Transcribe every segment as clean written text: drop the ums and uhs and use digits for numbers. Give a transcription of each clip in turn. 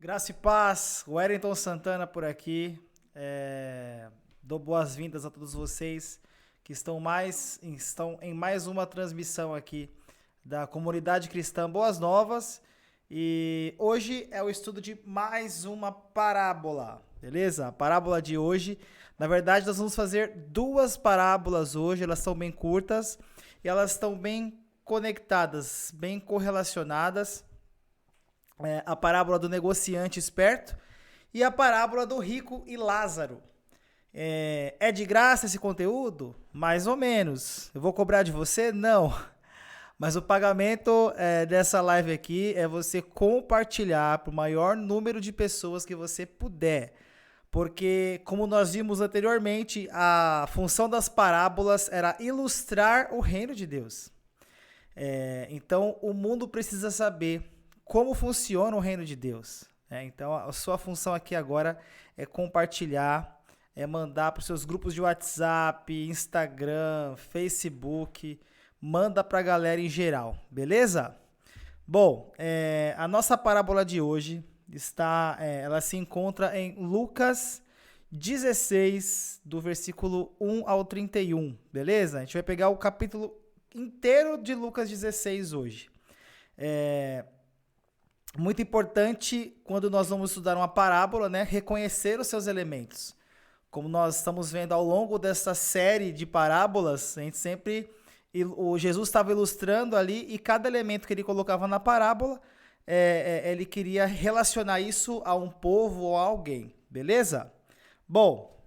Graça e paz, Wellington Santana por aqui. Dou boas-vindas a todos vocês que estão em mais uma transmissão aqui da comunidade cristã Boas Novas. E hoje é o estudo de mais uma parábola, beleza? A parábola de hoje, na verdade, nós vamos fazer duas parábolas hoje, elas são bem curtas e elas estão bem conectadas, bem correlacionadas. A parábola do negociante esperto e a parábola do rico e Lázaro. É de graça esse conteúdo? Mais ou menos. Eu vou cobrar de você? Não. Mas o pagamento dessa live aqui é você compartilhar para o maior número de pessoas que você puder. Porque, como nós vimos anteriormente, a função das parábolas era ilustrar o reino de Deus. Então, o mundo precisa saber como funciona o reino de Deus. Então, a sua função aqui agora é compartilhar, é mandar para os seus grupos de WhatsApp, Instagram, Facebook, manda para a galera em geral, beleza? Bom, a nossa parábola de hoje ela se encontra em Lucas 16, do versículo 1 ao 31, beleza? A gente vai pegar o capítulo inteiro de Lucas 16 hoje. Muito importante, quando nós vamos estudar uma parábola, né, reconhecer os seus elementos. Como nós estamos vendo ao longo dessa série de parábolas, a gente sempre, o Jesus estava ilustrando ali e cada elemento que ele colocava na parábola, ele queria relacionar isso a um povo ou a alguém, beleza? Bom,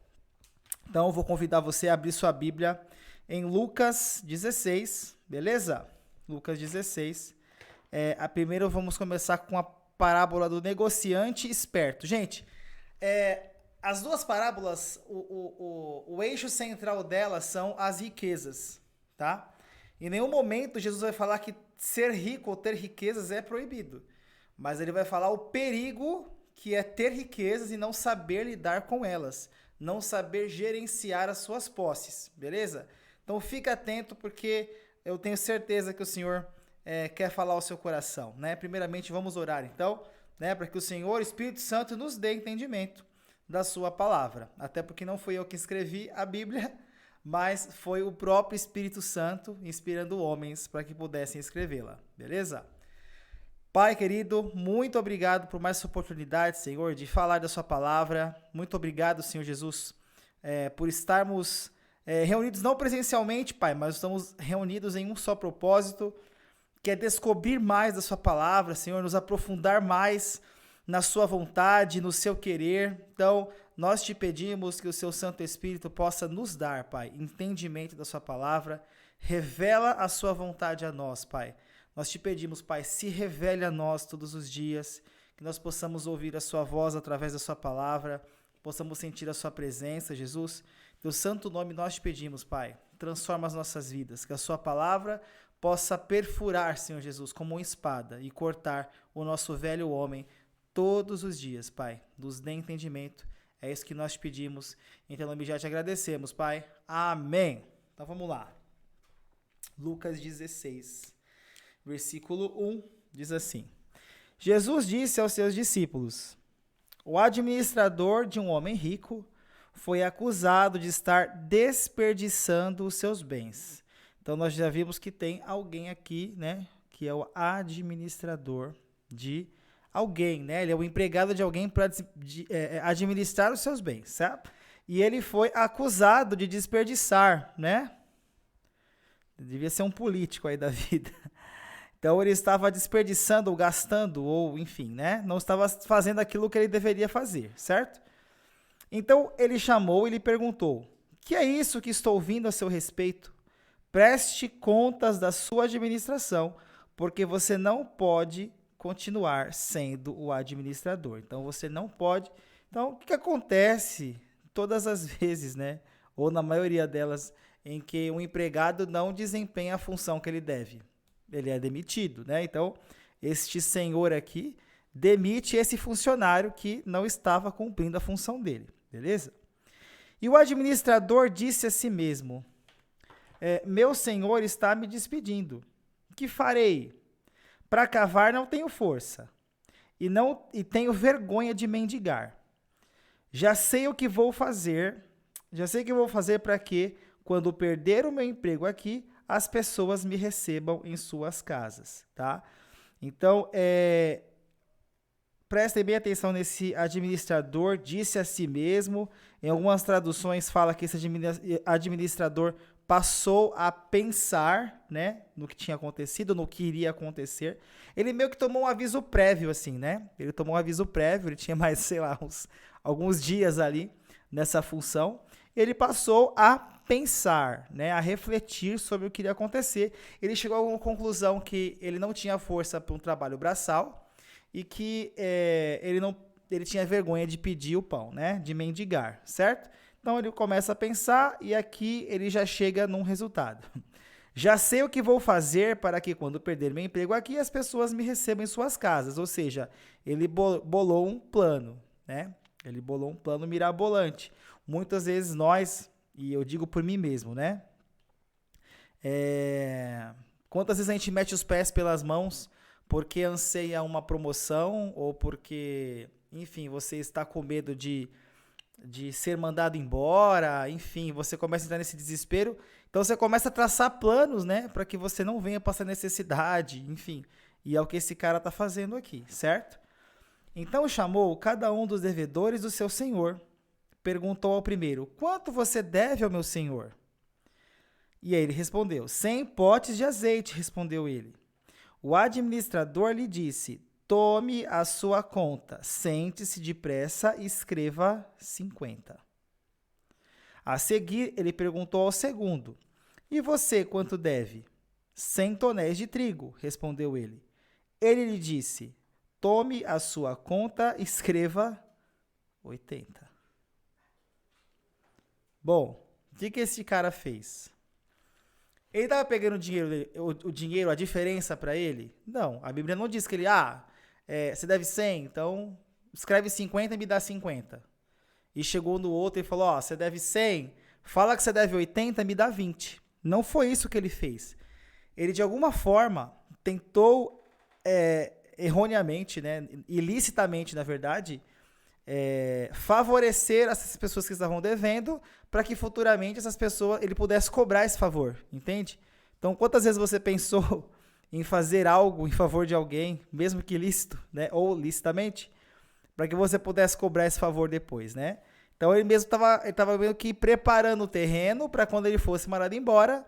então eu vou convidar você a abrir sua Bíblia em Lucas 16, beleza? Lucas 16. Primeiro vamos começar com a parábola do negociante esperto. Gente, as duas parábolas, o eixo central delas são as riquezas, tá? Em nenhum momento Jesus vai falar que ser rico ou ter riquezas é proibido, mas ele vai falar o perigo que é ter riquezas e não saber lidar com elas, não saber gerenciar as suas posses, beleza? Então fica atento porque eu tenho certeza que o Senhor quer falar ao seu coração, né? Primeiramente, vamos orar, então, né? Para que o Senhor, Espírito Santo, nos dê entendimento da sua palavra. Até porque não fui eu que escrevi a Bíblia, mas foi o próprio Espírito Santo inspirando homens para que pudessem escrevê-la, beleza? Pai querido, muito obrigado por mais essa oportunidade, Senhor, de falar da sua palavra. Muito obrigado, Senhor Jesus, por estarmos reunidos não presencialmente, Pai, mas estamos reunidos em um só propósito, que é descobrir mais da sua palavra, Senhor, nos aprofundar mais na sua vontade, no seu querer. Então, nós te pedimos que o seu Santo Espírito possa nos dar, Pai, entendimento da sua palavra. Revela a sua vontade a nós, Pai. Nós te pedimos, Pai, se revele a nós todos os dias, que nós possamos ouvir a sua voz através da sua palavra, possamos sentir a sua presença, Jesus. Teu santo nome nós te pedimos, Pai. Transforma as nossas vidas, que a sua palavra possa perfurar, Senhor Jesus, como uma espada e cortar o nosso velho homem todos os dias, Pai. Nos dê entendimento. É isso que nós te pedimos. Em teu nome já te agradecemos, Pai. Amém. Então vamos lá. Lucas 16, versículo 1, diz assim: Jesus disse aos seus discípulos: o administrador de um homem rico foi acusado de estar desperdiçando os seus bens. Então, nós já vimos que tem alguém aqui, né, que é o administrador de alguém, né? Ele é o empregado de alguém para administrar os seus bens, certo? E ele foi acusado de desperdiçar, né? Devia ser um político aí da vida. Então, ele estava desperdiçando ou gastando, ou enfim, né? Não estava fazendo aquilo que ele deveria fazer, certo? Então, ele chamou e lhe perguntou: que é isso que estou ouvindo a seu respeito? Preste contas da sua administração, porque você não pode continuar sendo o administrador. Então, você não pode. Então, o que acontece todas as vezes, né? Ou na maioria delas, em que um empregado não desempenha a função que ele deve? Ele é demitido, né? Então, este senhor aqui demite esse funcionário que não estava cumprindo a função dele, beleza? E o administrador disse a si mesmo: meu senhor está me despedindo. Que farei? Para cavar não tenho força. e tenho vergonha de mendigar. Já sei o que vou fazer para que, quando perder o meu emprego aqui, as pessoas me recebam em suas casas, tá? Então, prestem bem atenção nesse administrador, disse a si mesmo. Em algumas traduções fala que esse administrador passou a pensar, né, no que tinha acontecido, no que iria acontecer. Ele meio que tomou um aviso prévio, assim, né? Ele tomou um aviso prévio, ele tinha mais, sei lá, alguns dias ali nessa função. Ele passou a pensar, né, a refletir sobre o que iria acontecer. Ele chegou a uma conclusão que ele não tinha força para um trabalho braçal e que ele tinha vergonha de pedir o pão, né, de mendigar, certo? Então ele começa a pensar e aqui ele já chega num resultado. Já sei o que vou fazer para que, quando perder meu emprego aqui, as pessoas me recebam em suas casas. Ou seja, ele bolou um plano, né? Ele bolou um plano mirabolante. Muitas vezes nós, e eu digo por mim mesmo, né? Quantas vezes a gente mete os pés pelas mãos porque anseia uma promoção ou porque, enfim, você está com medo de ser mandado embora, enfim, você começa a entrar nesse desespero, então você começa a traçar planos, né, para que você não venha passar necessidade, enfim, e é o que esse cara está fazendo aqui, certo? Então chamou cada um dos devedores do seu senhor, perguntou ao primeiro: quanto você deve ao meu senhor? E aí ele respondeu: 100 potes de azeite, respondeu ele. O administrador lhe disse: tome a sua conta, sente-se depressa e escreva 50. A seguir, ele perguntou ao segundo: e você quanto deve? 100 tonéis de trigo, respondeu ele. Ele lhe disse: tome a sua conta e escreva 80. Bom, o que esse cara fez? Ele estava pegando o dinheiro, a diferença para ele? Não, a Bíblia não diz que ele, você deve 100, então escreve 50 e me dá 50. E chegou no outro e falou, você deve 100, fala que você deve 80 e me dá 20. Não foi isso que ele fez. Ele, de alguma forma, tentou, erroneamente, né, ilicitamente, na verdade, favorecer essas pessoas que estavam devendo para que futuramente essas pessoas, ele pudesse cobrar esse favor, entende? Então, quantas vezes você pensou em fazer algo em favor de alguém, mesmo que ilícito, né, ou licitamente, para que você pudesse cobrar esse favor depois, né? Então, ele mesmo estava meio que preparando o terreno para quando ele fosse mandado embora,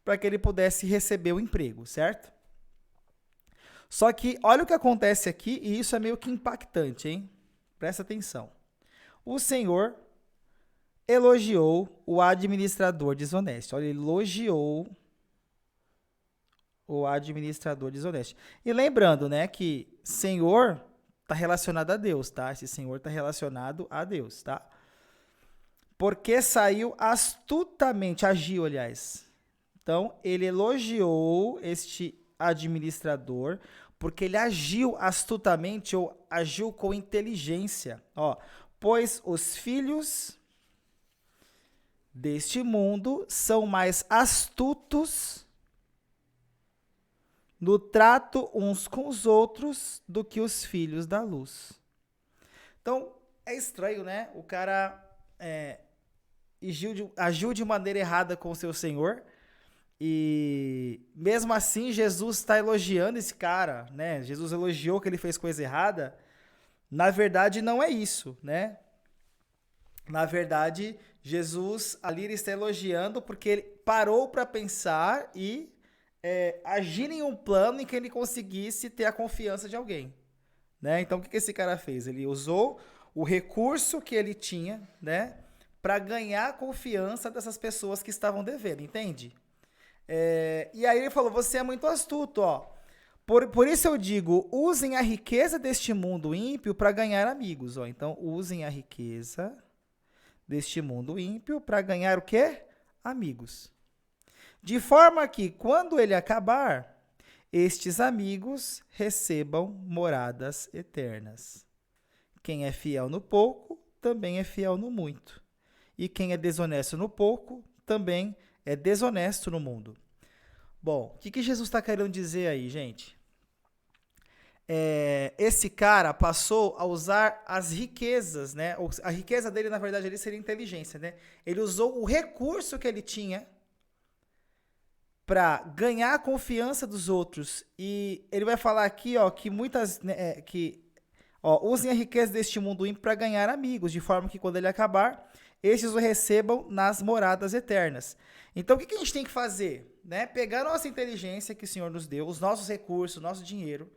para que ele pudesse receber o emprego, certo? Só que olha o que acontece aqui, e isso é meio que impactante, hein? Presta atenção. O Senhor elogiou o administrador desonesto. Olha, ele elogiou o administrador desonesto. E lembrando, né, que Senhor está relacionado a Deus, tá? Esse Senhor está relacionado a Deus, tá? Porque saiu astutamente, agiu, aliás. Então, ele elogiou este administrador porque ele agiu astutamente ou agiu com inteligência. Pois os filhos deste mundo são mais astutos no trato uns com os outros do que os filhos da luz. Então, é estranho, né? O cara agiu de maneira errada com o seu Senhor. E mesmo assim, Jesus está elogiando esse cara, né? Jesus elogiou que ele fez coisa errada. Na verdade, não é isso, né? Na verdade, Jesus ali está elogiando porque ele parou para pensar e agir em um plano em que ele conseguisse ter a confiança de alguém, né? Então, o que esse cara fez? Ele usou o recurso que ele tinha, né, para ganhar a confiança dessas pessoas que estavam devendo, entende? E aí ele falou, você é muito astuto, Por isso eu digo, usem a riqueza deste mundo ímpio para ganhar amigos, Então, usem a riqueza deste mundo ímpio para ganhar o quê? Amigos. De forma que, quando ele acabar, estes amigos recebam moradas eternas. Quem é fiel no pouco, também é fiel no muito. E quem é desonesto no pouco, também é desonesto no mundo. Bom, o que Jesus está querendo dizer aí, gente? esse cara passou a usar as riquezas, né? A riqueza dele, na verdade, ali seria inteligência, né? Ele usou o recurso que ele tinha para ganhar a confiança dos outros. E ele vai falar aqui, ó, que muitas, né, usem a riqueza deste mundo ímpio para ganhar amigos, de forma que quando ele acabar, estes o recebam nas moradas eternas. Então, o que a gente tem que fazer? Né? Pegar a nossa inteligência que o Senhor nos deu, os nossos recursos, o nosso dinheiro,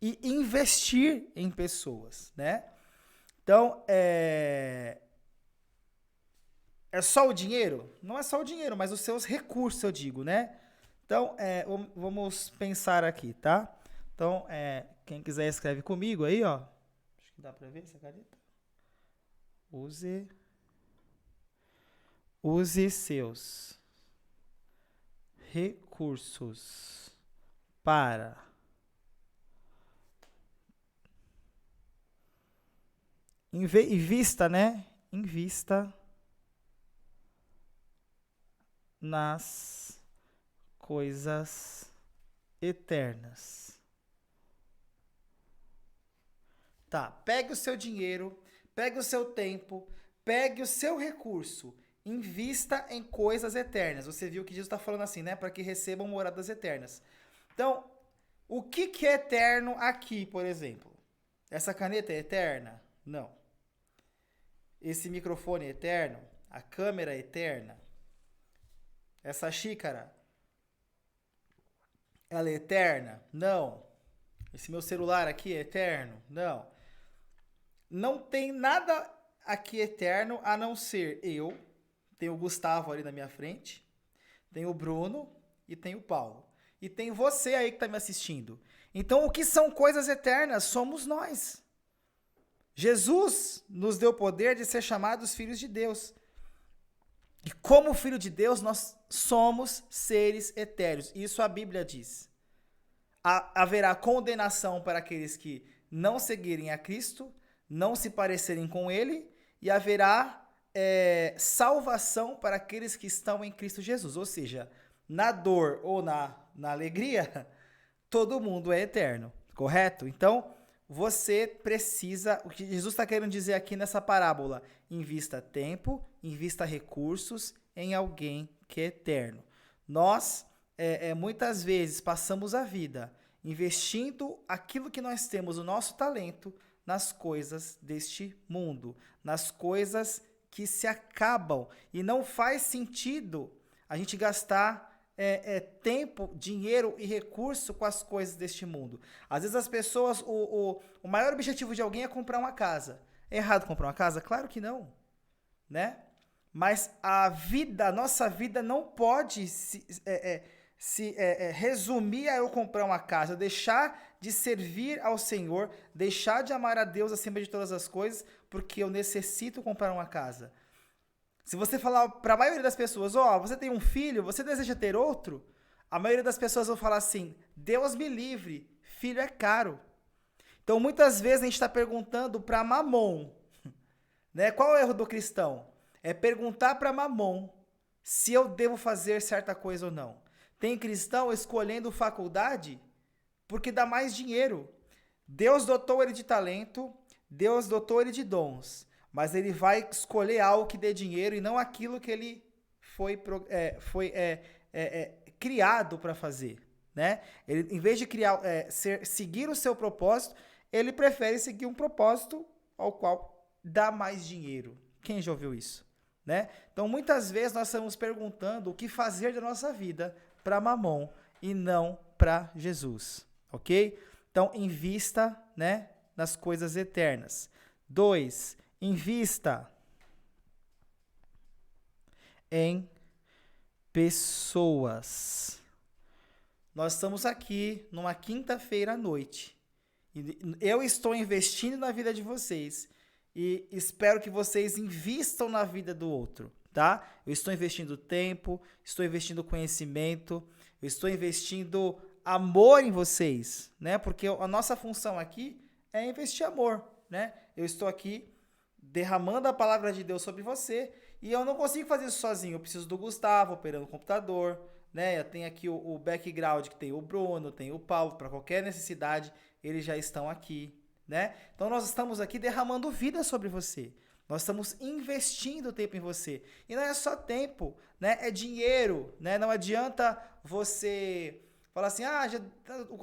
e investir em pessoas, né? Então, é só o dinheiro? Não é só o dinheiro, mas os seus recursos, eu digo, né? Então, vamos pensar aqui, tá? Então, quem quiser escreve comigo aí, ó. Acho que dá pra ver essa caneta. Use seus recursos para invista, né? Invista nas coisas eternas. Tá, pegue o seu dinheiro, pegue o seu tempo, pegue o seu recurso, invista em coisas eternas. Você viu que Jesus está falando assim, né? Para que recebam moradas eternas. Então, o que é eterno aqui, por exemplo? Essa caneta é eterna? Não. Esse microfone é eterno? A câmera é eterna? Essa xícara, ela é eterna? Não. Esse meu celular aqui é eterno? Não. Não tem nada aqui eterno a não ser eu, tem o Gustavo ali na minha frente, tem o Bruno e tem o Paulo. E tem você aí que está me assistindo. Então, o que são coisas eternas? Somos nós. Jesus nos deu o poder de ser chamados filhos de Deus. E como filho de Deus, nós somos seres etéreos. Isso a Bíblia diz. Haverá condenação para aqueles que não seguirem a Cristo, não se parecerem com Ele, e haverá salvação para aqueles que estão em Cristo Jesus. Ou seja, na dor ou na alegria, todo mundo é eterno, correto? Então, você precisa, o que Jesus está querendo dizer aqui nessa parábola, invista tempo, invista recursos em alguém que é eterno. Nós, muitas vezes, passamos a vida investindo aquilo que nós temos, o nosso talento, nas coisas deste mundo, nas coisas que se acabam. E não faz sentido a gente gastar tempo, dinheiro e recurso com as coisas deste mundo. Às vezes as pessoas, o maior objetivo de alguém é comprar uma casa. É errado comprar uma casa? Claro que não, né? Mas a nossa vida não pode se resumir a eu comprar uma casa, deixar de servir ao Senhor, deixar de amar a Deus acima de todas as coisas, porque eu necessito comprar uma casa. Se você falar para a maioria das pessoas, você tem um filho, você deseja ter outro? A maioria das pessoas vão falar assim, Deus me livre, filho é caro. Então, muitas vezes a gente está perguntando para Mamon, né? Qual é o erro do cristão? É perguntar para Mamon se eu devo fazer certa coisa ou não. Tem cristão escolhendo faculdade porque dá mais dinheiro. Deus dotou ele de talento, Deus dotou ele de dons, mas ele vai escolher algo que dê dinheiro e não aquilo que ele foi criado para fazer, né? Ele, em vez de seguir o seu propósito, ele prefere seguir um propósito ao qual dá mais dinheiro. Quem já ouviu isso? Né? Então, muitas vezes nós estamos perguntando o que fazer da nossa vida para Mamon e não para Jesus, ok? Então, invista, né, nas coisas eternas. 2, invista em pessoas. Nós estamos aqui numa quinta-feira à noite. Eu estou investindo na vida de vocês e espero que vocês invistam na vida do outro, tá? Eu estou investindo tempo, estou investindo conhecimento, eu estou investindo amor em vocês, né? Porque a nossa função aqui é investir amor, né? Eu estou aqui derramando a palavra de Deus sobre você e eu não consigo fazer isso sozinho. Eu preciso do Gustavo operando o computador, né? Eu tenho aqui o background que tem o Bruno, tem o Paulo, para qualquer necessidade, eles já estão aqui, né? Então nós estamos aqui derramando vida sobre você. Nós estamos investindo tempo em você. E não é só tempo, né? É dinheiro, né? Não adianta você falar assim, a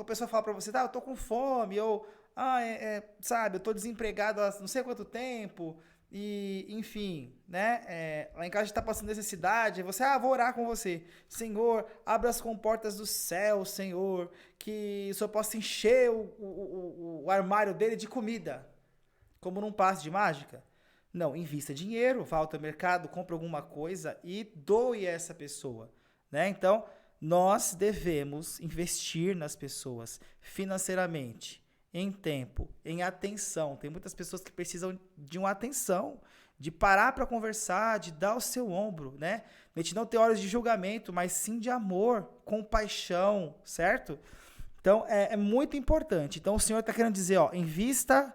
pessoa fala pra você, eu tô com fome, ou, sabe, eu tô desempregado há não sei quanto tempo, e, enfim, né? Lá em casa a gente tá passando necessidade, você, vou orar com você. Senhor, abra as comportas do céu, Senhor, que o Senhor possa encher o armário dele de comida, como num passe de mágica. Não, invista dinheiro, vá ao mercado, compre alguma coisa e doe a essa pessoa, né? Então, nós devemos investir nas pessoas financeiramente, em tempo, em atenção. Tem muitas pessoas que precisam de uma atenção, de parar para conversar, de dar o seu ombro, né? A gente não tem horas de julgamento, mas sim de amor, compaixão, certo? Então, é muito importante. Então, o Senhor está querendo dizer, invista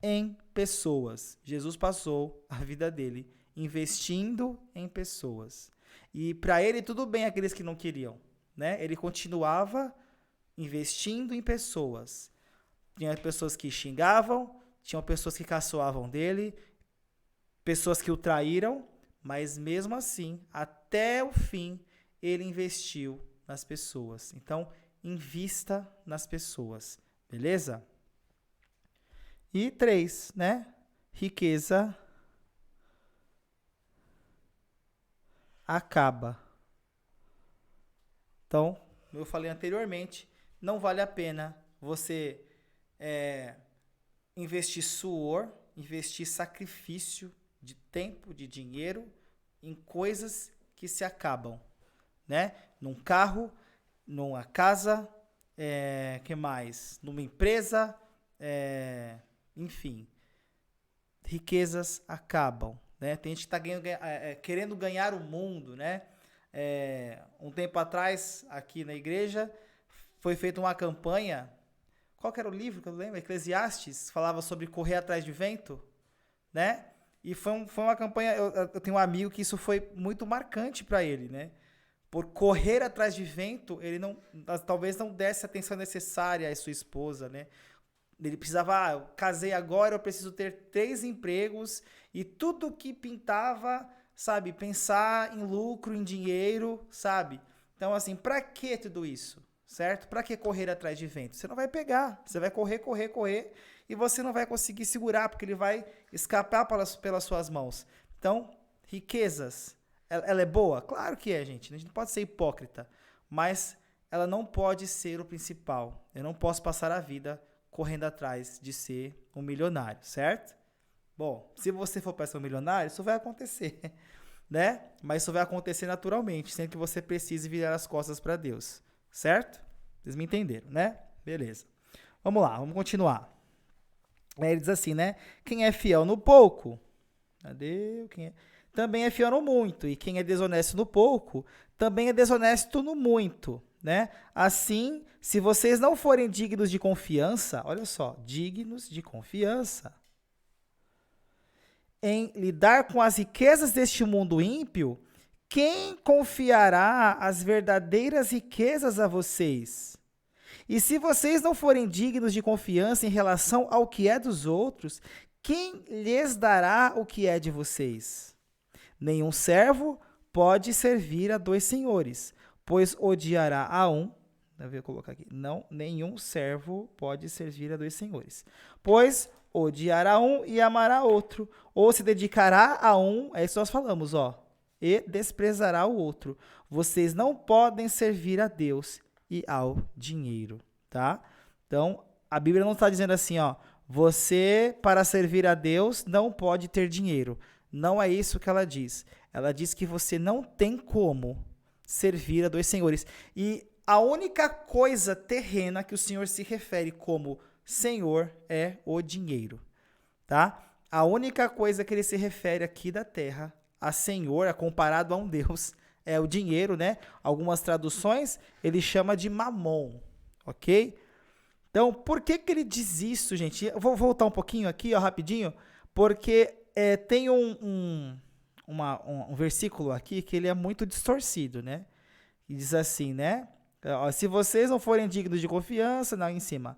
em pessoas. Jesus passou a vida dele investindo em pessoas. E para ele tudo bem aqueles que não queriam, né? Ele continuava investindo em pessoas. Tinha pessoas que xingavam, tinham pessoas que caçoavam dele, pessoas que o traíram, mas mesmo assim, até o fim, ele investiu nas pessoas. Então, invista nas pessoas, beleza? E 3, né? Riqueza acaba. Então, eu falei anteriormente, não vale a pena você investir suor, investir sacrifício de tempo, de dinheiro em coisas que se acabam, né? Num carro, numa casa, que mais? Numa empresa, enfim, riquezas acabam, né? Tem gente que está querendo ganhar o mundo, né? Um tempo atrás, aqui na igreja, foi feita uma campanha. Qual que era o livro que eu lembro? Eclesiastes, falava sobre correr atrás de vento, né? E foi uma campanha. Eu tenho um amigo que isso foi muito marcante para ele, né? Por correr atrás de vento, ele talvez não desse a atenção necessária à sua esposa, né? Ele precisava, eu casei agora, eu preciso ter 3 empregos e tudo que pintava, sabe, pensar em lucro, em dinheiro, sabe? Então, assim, pra que tudo isso, certo? Pra que correr atrás de vento? Você não vai pegar, você vai correr e você não vai conseguir segurar, porque ele vai escapar pelas suas mãos. Então, riquezas, ela é boa? Claro que é, gente, a gente não pode ser hipócrita, mas ela não pode ser o principal. Eu não posso passar a vida correndo atrás de ser um milionário, certo? Bom, se você for para ser um milionário, isso vai acontecer, né? Mas isso vai acontecer naturalmente, sem que você precise virar as costas para Deus, certo? Vocês me entenderam, né? Beleza. Vamos lá, vamos continuar. Aí ele diz assim, né? Quem é fiel no pouco, também é fiel no muito. E quem é desonesto no pouco, também é desonesto no muito. Né? Assim, se vocês não forem dignos de confiança, olha só, dignos de confiança, em lidar com as riquezas deste mundo ímpio, quem confiará as verdadeiras riquezas a vocês? E se vocês não forem dignos de confiança em relação ao que é dos outros, quem lhes dará o que é de vocês? Nenhum servo pode servir a 2 senhores, pois odiará a um, eu colocar aqui, nenhum servo pode servir a 2 senhores, pois odiará um e amará outro, ou se dedicará a um, é isso que nós falamos, e desprezará o outro. Vocês não podem servir a Deus e ao dinheiro, tá? Então, a Bíblia não está dizendo assim, você, para servir a Deus, não pode ter dinheiro. Não é isso que ela diz. Ela diz que você não tem como servir a 2 senhores. E a única coisa terrena que o Senhor se refere como Senhor é o dinheiro, tá? A única coisa que ele se refere aqui da terra a Senhor, comparado a um Deus, é o dinheiro, né? Algumas traduções ele chama de mamon, ok? Então, por que ele diz isso, gente? Eu vou voltar um pouquinho aqui, rapidinho, porque tem um versículo aqui que ele é muito distorcido, né? E diz assim, né? Se vocês não forem dignos de confiança, não, em cima.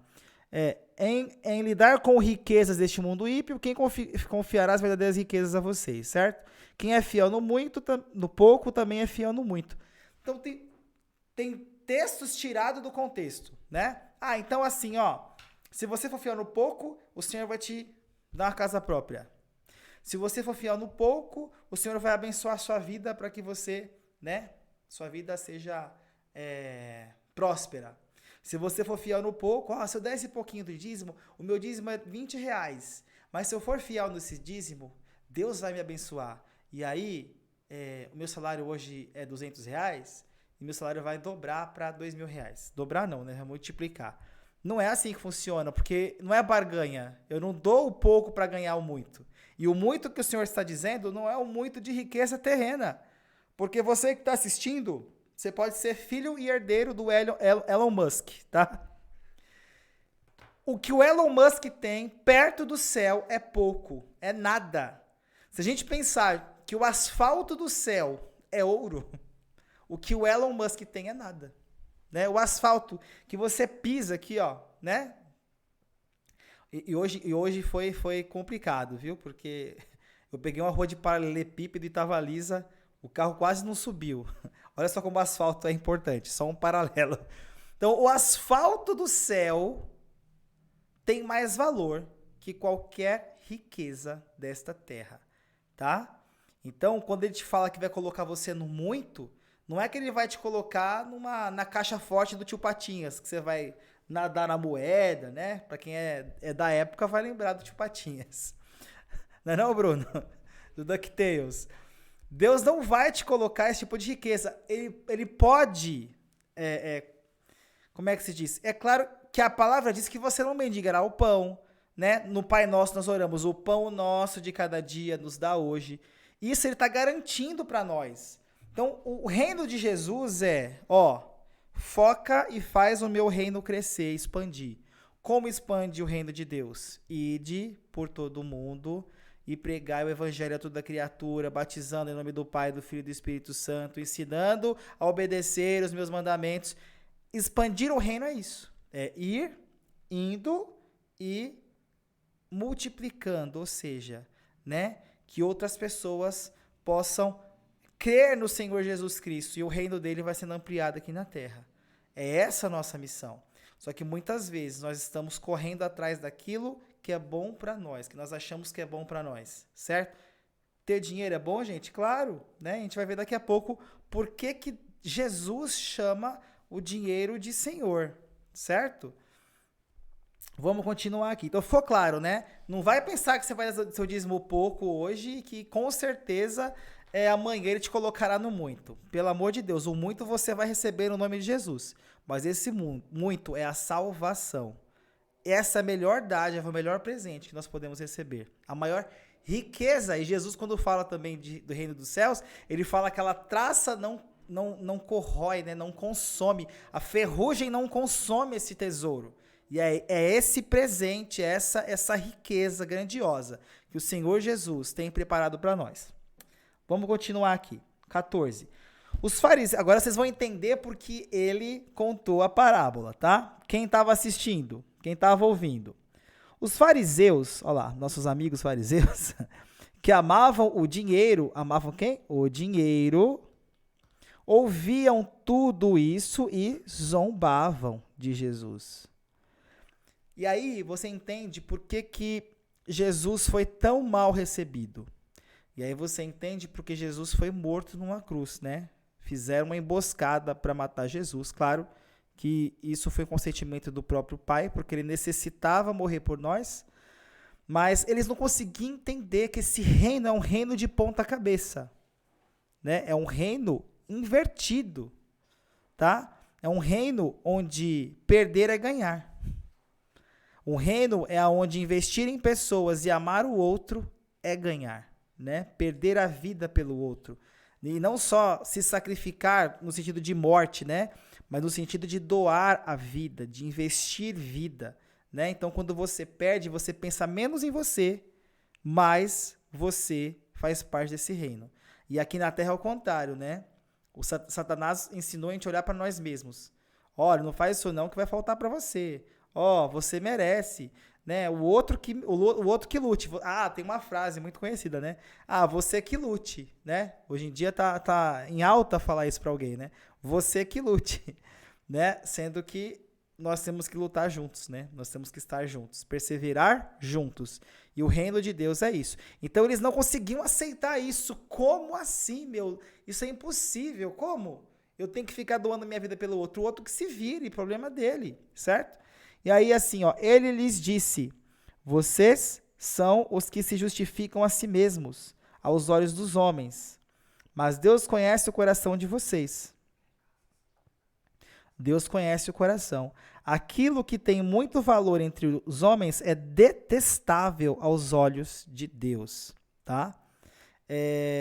Em lidar com riquezas deste mundo ímpio, quem confiará as verdadeiras riquezas a vocês, certo? Quem é fiel no pouco também é fiel no muito. Então tem textos tirados do contexto, né? Então assim, se você for fiel no pouco, o Senhor vai te dar uma casa própria. Se você for fiel no pouco, o Senhor vai abençoar a sua vida para que você, né, sua vida seja próspera. Se você for fiel no pouco, se eu der esse pouquinho do dízimo, o meu dízimo é R$20. Mas se eu for fiel nesse dízimo, Deus vai me abençoar. E aí, o meu salário hoje é R$200, e meu salário vai dobrar para R$2.000. Dobrar não, né? Vai multiplicar. Não é assim que funciona, porque não é barganha. Eu não dou o pouco para ganhar o muito. E o muito que o Senhor está dizendo não é o muito de riqueza terrena. Porque você que está assistindo, você pode ser filho e herdeiro do Elon Musk, tá? O que o Elon Musk tem perto do céu é pouco, é nada. Se a gente pensar que o asfalto do céu é ouro, o que o Elon Musk tem é nada. Né? O asfalto que você pisa aqui, né? E hoje foi complicado, viu? Porque eu peguei uma rua de paralelepípedo e estava lisa, o carro quase não subiu. Olha só como o asfalto é importante, só um paralelo. Então, o asfalto do céu tem mais valor que qualquer riqueza desta terra, tá? Então, quando ele te fala que vai colocar você no muito, não é que ele vai te colocar na caixa forte do Tio Patinhas, que você vai nadar na moeda, né? Para quem é da época vai lembrar do Tio Patinhas. Não, Bruno? Do DuckTales. Deus não vai te colocar esse tipo de riqueza. Ele pode... como é que se diz? É claro que a palavra diz que você não mendigará o pão, né? No Pai Nosso nós oramos, o pão nosso de cada dia nos dá hoje. Isso ele está garantindo para nós. Então, o reino de Jesus foca e faz o meu reino crescer, expandir. Como expande o reino de Deus? Ide por todo o mundo e pregai o evangelho a toda criatura, batizando em nome do Pai, do Filho e do Espírito Santo, ensinando a obedecer os meus mandamentos. Expandir o reino é isso. É ir, indo e multiplicando, ou seja, né, que outras pessoas possam crer no Senhor Jesus Cristo e o reino dele vai sendo ampliado aqui na terra. É essa a nossa missão. Só que muitas vezes nós estamos correndo atrás daquilo que é bom para nós, que nós achamos que é bom para nós, certo? Ter dinheiro é bom, gente? Claro, né? A gente vai ver daqui a pouco por que Jesus chama o dinheiro de Senhor, certo? Vamos continuar aqui. Então, ficou claro, né? Não vai pensar que você vai dar seu dízimo pouco hoje e que com certeza amanhã ele te colocará no muito. Pelo amor de Deus, o muito você vai receber no nome de Jesus. Mas esse muito é a salvação. Essa é a melhor dádiva, o melhor presente que nós podemos receber. A maior riqueza. E Jesus, quando fala também do reino dos céus, ele fala que aquela traça não corrói, né? Não consome. A ferrugem não consome esse tesouro. E é esse presente, essa riqueza grandiosa que o Senhor Jesus tem preparado para nós. Vamos continuar aqui. 14. Os fariseus, agora vocês vão entender porque ele contou a parábola, tá? Quem estava assistindo, quem estava ouvindo. Os fariseus, olha lá, nossos amigos fariseus, que amavam o dinheiro, amavam quem? O dinheiro, ouviam tudo isso e zombavam de Jesus. E aí você entende por que Jesus foi tão mal recebido. E aí você entende porque Jesus foi morto numa cruz, né? Fizeram uma emboscada para matar Jesus. Claro que isso foi consentimento do próprio Pai, porque ele necessitava morrer por nós. Mas eles não conseguiam entender que esse reino é um reino de ponta cabeça, né? É um reino invertido, tá? É um reino onde perder é ganhar. Um reino é onde investir em pessoas e amar o outro é ganhar, né? Perder a vida pelo outro. E não só se sacrificar no sentido de morte, né? Mas no sentido de doar a vida, de investir vida, né? Então, quando você perde, você pensa menos em você, mas você faz parte desse reino. E aqui na Terra é o contrário, né? O Satanás ensinou a gente a olhar para nós mesmos. Olha, não faz isso não que vai faltar para você. Ó, você merece, né? O outro que lute. Ah, tem uma frase muito conhecida, né? Ah, você que lute, né? Hoje em dia tá em alta falar isso para alguém, né? Você que lute, né? Sendo que nós temos que lutar juntos, né? Nós temos que estar juntos, perseverar juntos. E o reino de Deus é isso. Então eles não conseguiam aceitar isso. Como assim, meu? Isso é impossível. Como? Eu tenho que ficar doando minha vida pelo outro. O outro que se vire, problema dele, certo? E aí assim, ó, ele lhes disse: vocês são os que se justificam a si mesmos, aos olhos dos homens. Mas Deus conhece o coração de vocês. Deus conhece o coração. Aquilo que tem muito valor entre os homens é detestável aos olhos de Deus, tá?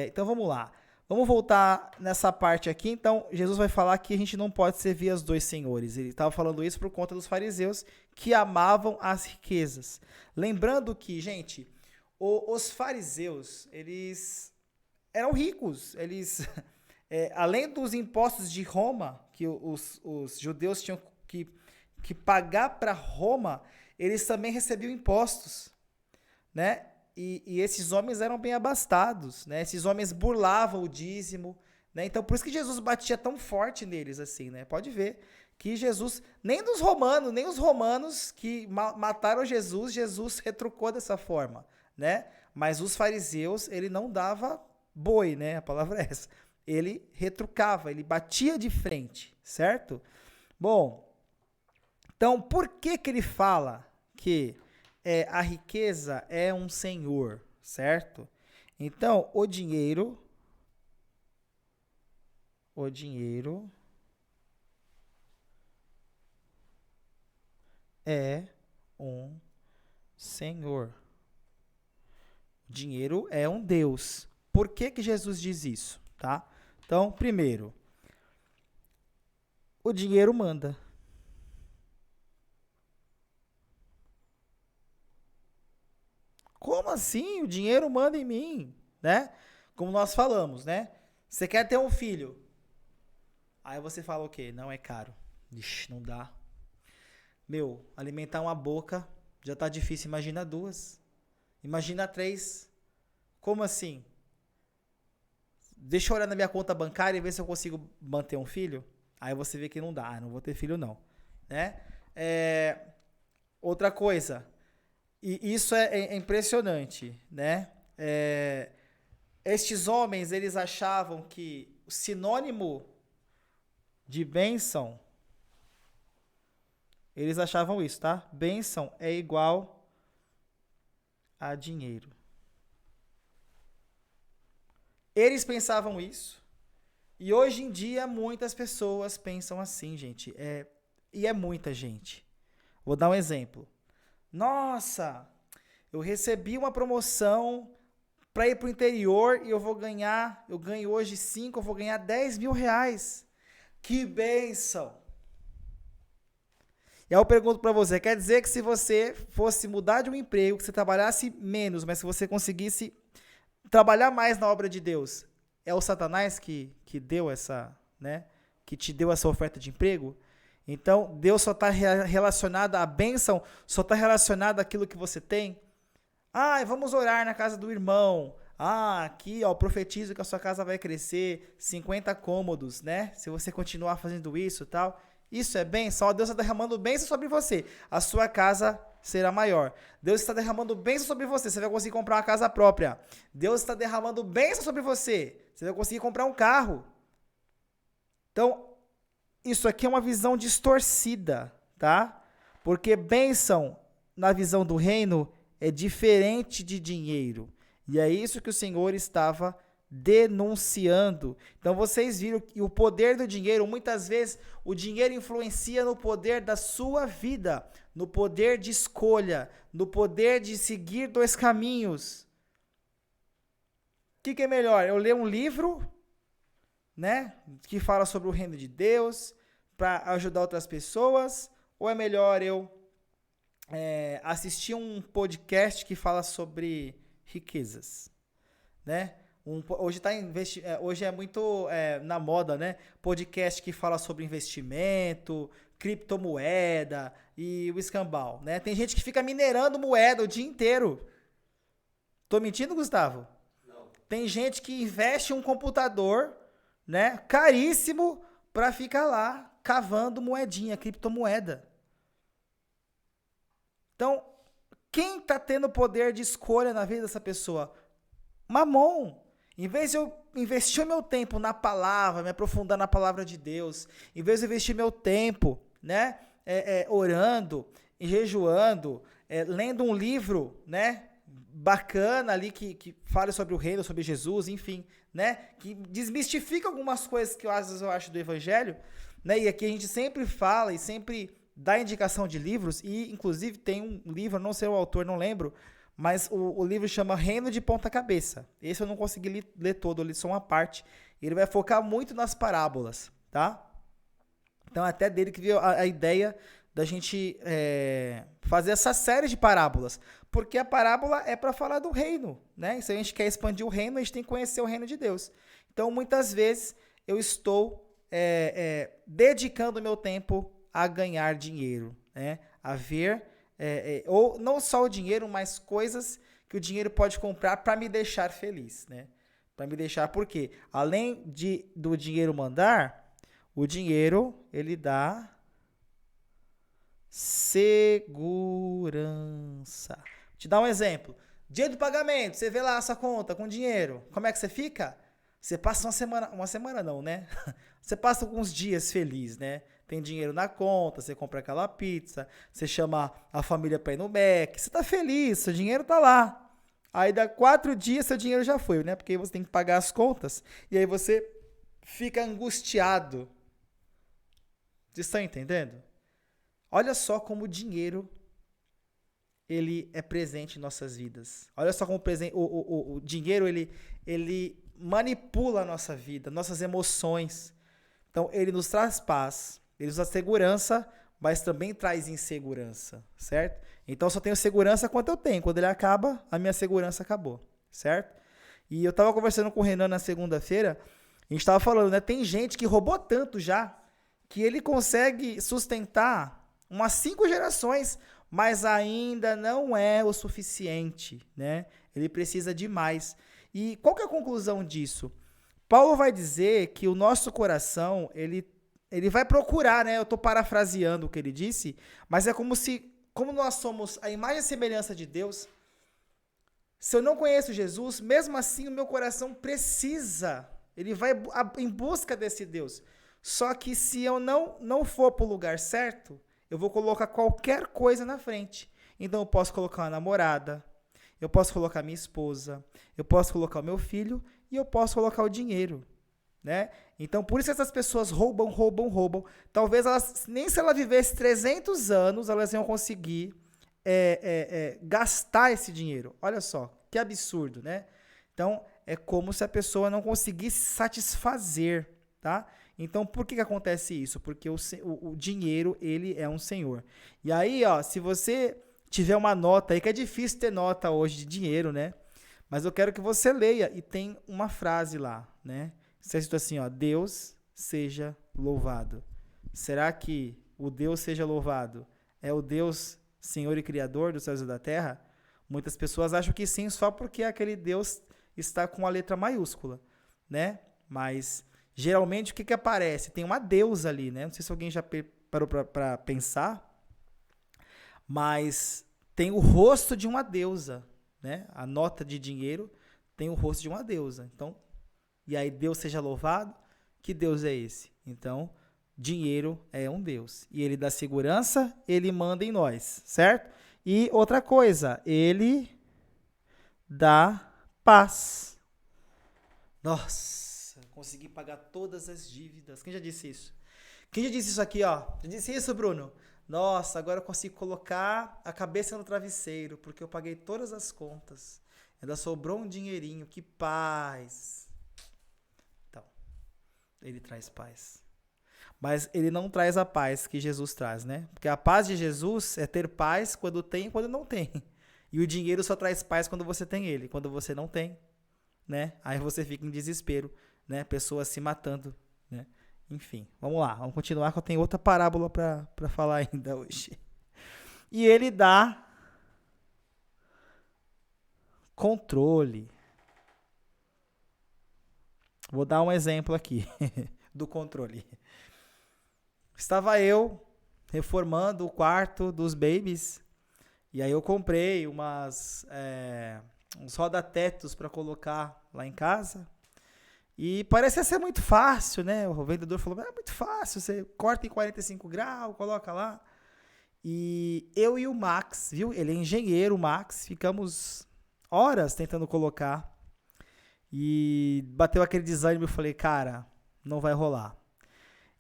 Então vamos lá. Vamos voltar nessa parte aqui. Então, Jesus vai falar que a gente não pode servir aos dois senhores. Ele estava falando isso por conta dos fariseus que amavam as riquezas. Lembrando que, gente, os fariseus, eles eram ricos. Eles, além dos impostos de Roma, que os judeus tinham que pagar para Roma, eles também recebiam impostos, né? E esses homens eram bem abastados, né? Esses homens burlavam o dízimo, né? Então, por isso que Jesus batia tão forte neles, assim, né? Pode ver que Jesus, nem os romanos que mataram Jesus retrucou dessa forma, né? Mas os fariseus, ele não dava boi, né? A palavra é essa. Ele retrucava, ele batia de frente, certo? Bom, então, por que ele fala que a riqueza é um senhor, certo? Então, o dinheiro é um senhor. O dinheiro é um Deus. Por que Jesus diz isso, tá? Então, primeiro, o dinheiro manda. Como assim? O dinheiro manda em mim, né? Como nós falamos, né? Você quer ter um filho. Aí você fala o quê? Não, é caro. Ixi, não dá. Meu, alimentar uma boca já tá difícil. Imagina duas. Imagina três. Como assim? Deixa eu olhar na minha conta bancária e ver se eu consigo manter um filho. Aí você vê que não dá. Não vou ter filho não, né? Outra coisa. E isso é impressionante, né? Estes homens, eles achavam que o sinônimo de bênção, eles achavam isso, tá? Bênção é igual a dinheiro. Eles pensavam isso. E hoje em dia, muitas pessoas pensam assim, gente. E é muita gente. Vou dar um exemplo. Nossa, eu recebi uma promoção para ir para o interior e eu ganho hoje 5, eu vou ganhar 10 mil reais. Que bênção! E aí eu pergunto para você, quer dizer que se você fosse mudar de um emprego, que você trabalhasse menos, mas que você conseguisse trabalhar mais na obra de Deus, é o Satanás que deu essa, né? Que te deu essa oferta de emprego? Então, Deus só está relacionado à bênção, só está relacionado àquilo que você tem. Vamos orar na casa do irmão. Aqui, ó, profetizo que a sua casa vai crescer 50 cômodos, né? Se você continuar fazendo isso e tal. Isso é bênção. Deus está derramando bênção sobre você. A sua casa será maior. Deus está derramando bênção sobre você. Você vai conseguir comprar uma casa própria. Deus está derramando bênção sobre você. Você vai conseguir comprar um carro. Então, isso aqui é uma visão distorcida, tá? Porque bênção, na visão do reino, é diferente de dinheiro. E é isso que o Senhor estava denunciando. Então vocês viram que o poder do dinheiro, muitas vezes, o dinheiro influencia no poder da sua vida, no poder de escolha, no poder de seguir dois caminhos. O que é melhor? Eu ler um livro, né, que fala sobre o reino de Deus, para ajudar outras pessoas, ou é melhor eu assistir um podcast que fala sobre riquezas, né? Hoje é muito na moda, né? Podcast que fala sobre investimento, criptomoeda e o escambau, né? Tem gente que fica minerando moeda o dia inteiro. Tô mentindo, Gustavo? Não. Tem gente que investe em um computador, né, caríssimo para ficar lá cavando moedinha, criptomoeda. Então, quem tá tendo poder de escolha na vida dessa pessoa? Mamon. Em vez de eu investir o meu tempo na palavra, me aprofundar na palavra de Deus, em vez de investir meu tempo, né, orando, jejuando, lendo um livro, né, bacana ali que fale sobre o reino, sobre Jesus, enfim, né, que desmistifica algumas coisas que às vezes eu acho do evangelho, né, e aqui a gente sempre fala e sempre dá indicação de livros, e inclusive tem um livro, não sei o autor, não lembro, mas o livro chama Reino de Ponta Cabeça. Esse eu não consegui ler todo, eu li só uma parte. Ele vai focar muito nas parábolas, tá? Então até dele que veio a ideia da gente fazer essa série de parábolas. Porque a parábola é para falar do reino, né? E se a gente quer expandir o reino, a gente tem que conhecer o reino de Deus. Então muitas vezes eu estou dedicando o meu tempo a ganhar dinheiro, né? A ver... ou não só o dinheiro, mas coisas que o dinheiro pode comprar para me deixar feliz, né? Para me deixar, por quê? Além do dinheiro mandar, o dinheiro, ele dá segurança. Vou te dar um exemplo. Dia do pagamento, você vê lá a sua conta com dinheiro, como é que você fica? Você passa uma semana não, né? Você passa alguns dias feliz, né? Tem dinheiro na conta, você compra aquela pizza, você chama a família para ir no Mac, você tá feliz, seu dinheiro tá lá. Aí dá 4 dias, seu dinheiro já foi, né? Porque você tem que pagar as contas, e aí você fica angustiado. Vocês estão entendendo? Olha só como o dinheiro, ele é presente em nossas vidas. Olha só como o dinheiro, ele manipula a nossa vida, nossas emoções. Então, ele nos traz paz, ele nos traz segurança, mas também traz insegurança, certo? Então, eu só tenho segurança quanto eu tenho. Quando ele acaba, a minha segurança acabou, certo? E eu estava conversando com o Renan na segunda-feira, a gente estava falando, né? Tem gente que roubou tanto já, que ele consegue sustentar umas 5 gerações, mas ainda não é o suficiente, né? Ele precisa de mais. E qual que é a conclusão disso? Paulo vai dizer que o nosso coração, ele vai procurar, né? Eu estou parafraseando o que ele disse, mas é como nós somos a imagem e semelhança de Deus, se eu não conheço Jesus, mesmo assim o meu coração precisa, ele vai em busca desse Deus. Só que se eu não for para o lugar certo, eu vou colocar qualquer coisa na frente. Então eu posso colocar uma namorada, eu posso colocar minha esposa, eu posso colocar o meu filho, e eu posso colocar o dinheiro, né? Então, por isso essas pessoas roubam. Talvez nem se ela vivesse 300 anos, elas iam conseguir gastar esse dinheiro. Olha só, que absurdo, né? Então, é como se a pessoa não conseguisse satisfazer, tá? Então, por que acontece isso? Porque o dinheiro, ele é um senhor. E aí, ó, se você tiver uma nota aí, que é difícil ter nota hoje de dinheiro, né? Mas eu quero que você leia, e tem uma frase lá, né? Está escrito assim, ó, Deus seja louvado. Será que o Deus seja louvado é o Deus Senhor e Criador dos céus e da terra? Muitas pessoas acham que sim, só porque aquele Deus está com a letra maiúscula, né? Mas, geralmente, o que aparece? Tem uma deusa ali, né? Não sei se alguém já parou para pensar, mas tem o rosto de uma deusa, né? A nota de dinheiro tem o rosto de uma deusa. Então, e aí Deus seja louvado. Que Deus é esse? Então, dinheiro é um Deus. E ele dá segurança, ele manda em nós, certo? E outra coisa, ele dá paz. Nossa, consegui pagar todas as dívidas. Quem já disse isso? Quem já disse isso aqui, ó? Já disse isso, Bruno? Nossa, agora eu consigo colocar a cabeça no travesseiro, porque eu paguei todas as contas. Ainda sobrou um dinheirinho, que paz. Então, ele traz paz. Mas ele não traz a paz que Jesus traz, né? Porque a paz de Jesus é ter paz quando tem e quando não tem. E o dinheiro só traz paz quando você tem ele. Quando você não tem, né? Aí você fica em desespero, né? Pessoas se matando, né? Enfim, vamos lá, vamos continuar que eu tenho outra parábola para falar ainda hoje. E ele dá controle. Vou dar um exemplo aqui do controle. Estava eu reformando o quarto dos babies e aí eu comprei uns roda-tetos para colocar lá em casa. E parecia ser muito fácil, né? O vendedor falou, é muito fácil, você corta em 45 graus, coloca lá. E eu e o Max, viu? Ele é engenheiro, o Max, ficamos horas tentando colocar. E bateu aquele desânimo, eu falei, cara, não vai rolar.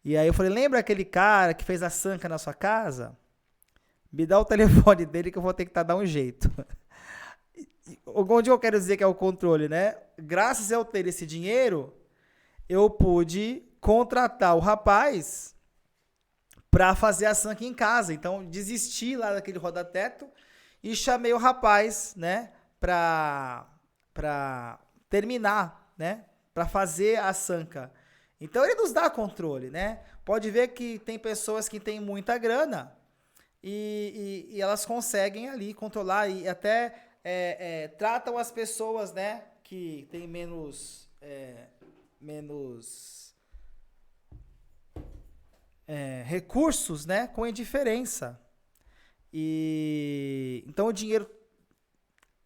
E aí eu falei, lembra aquele cara que fez a sanca na sua casa? Me dá o telefone dele que eu vou ter que dar um jeito. Onde eu quero dizer que é o controle, né? Graças a eu ter esse dinheiro, eu pude contratar o rapaz para fazer a sanca em casa. Então, desisti lá daquele roda-teto e chamei o rapaz, né, para terminar, né, para fazer a sanca. Então, ele nos dá controle, né? Pode ver que tem pessoas que têm muita grana e elas conseguem ali controlar e até tratam as pessoas, né, que têm menos recursos, né, com indiferença. E então o dinheiro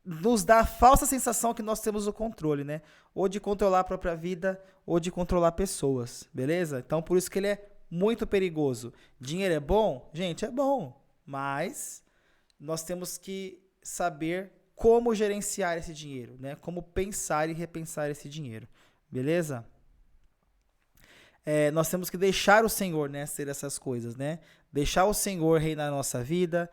nos dá a falsa sensação que nós temos o controle, né? Ou de controlar a própria vida, ou de controlar pessoas, beleza? Então por isso que ele é muito perigoso. Dinheiro é bom? Gente, é bom, mas nós temos que saber como gerenciar esse dinheiro, né? Como pensar e repensar esse dinheiro, beleza? Nós temos que deixar o Senhor, né, ser essas coisas, né? Deixar o Senhor reinar na nossa vida,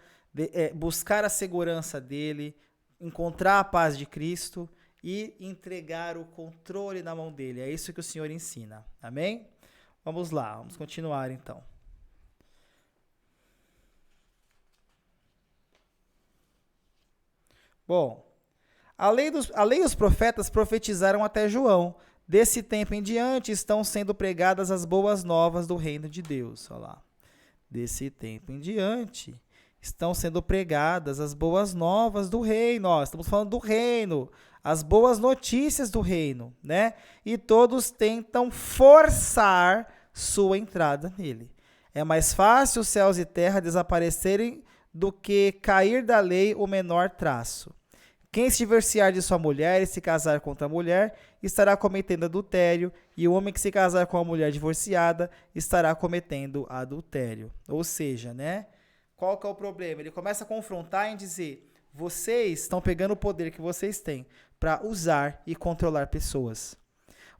buscar a segurança dele, encontrar a paz de Cristo e entregar o controle na mão dele. É isso que o Senhor ensina. Amém? Vamos lá, vamos continuar então. Bom, a lei e os profetas profetizaram até João. Desse tempo em diante estão sendo pregadas as boas novas do reino de Deus. Olha lá. Desse tempo em diante estão sendo pregadas as boas novas do reino. Ó, estamos falando do reino, as boas notícias do reino, né? E todos tentam forçar sua entrada nele. É mais fácil os céus e terra desaparecerem do que cair da lei o menor traço. Quem se divorciar de sua mulher e se casar com outra mulher, estará cometendo adultério, e o homem que se casar com uma mulher divorciada estará cometendo adultério. Ou seja, né? Qual que é o problema? Ele começa a confrontar em dizer, vocês estão pegando o poder que vocês têm para usar e controlar pessoas.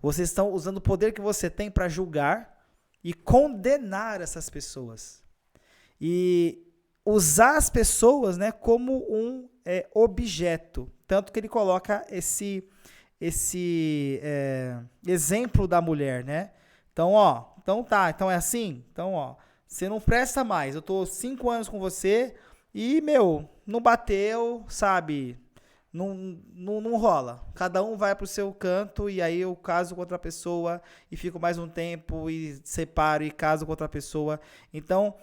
Vocês estão usando o poder que você tem para julgar e condenar essas pessoas. E usar as pessoas, né, como um objeto. Tanto que ele coloca esse exemplo da mulher, né? Então, então é assim? Então, você não presta mais. Eu tô 5 anos com você e, não bateu, sabe? Não rola. Cada um vai pro seu canto e aí eu caso com outra pessoa e fico mais um tempo e separo e caso com outra pessoa. Então,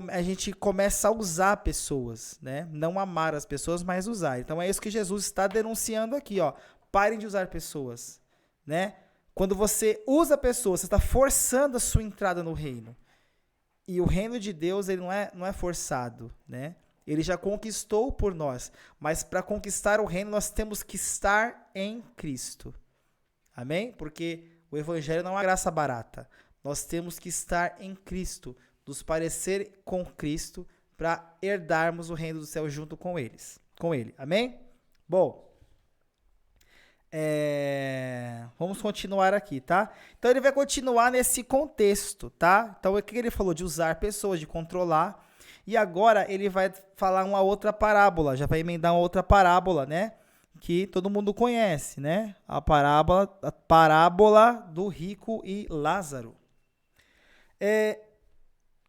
a gente começa a usar pessoas, né? Não amar as pessoas, mas usar. Então, é isso que Jesus está denunciando aqui, ó. Parem de usar pessoas, né? Quando você usa pessoas, você está forçando a sua entrada no reino. E o reino de Deus, ele não é forçado, né? Ele já conquistou por nós. Mas para conquistar o reino, nós temos que estar em Cristo. Amém? Porque o evangelho não é uma graça barata. Nós temos que estar em Cristo, nos parecer com Cristo, para herdarmos o reino do céu junto com ele. Amém? Bom, vamos continuar aqui, tá? Então ele vai continuar nesse contexto, tá? Então o que ele falou? De usar pessoas, de controlar. E agora ele vai falar uma outra parábola, já vai emendar uma outra parábola, né? Que todo mundo conhece, né? A parábola do rico e Lázaro.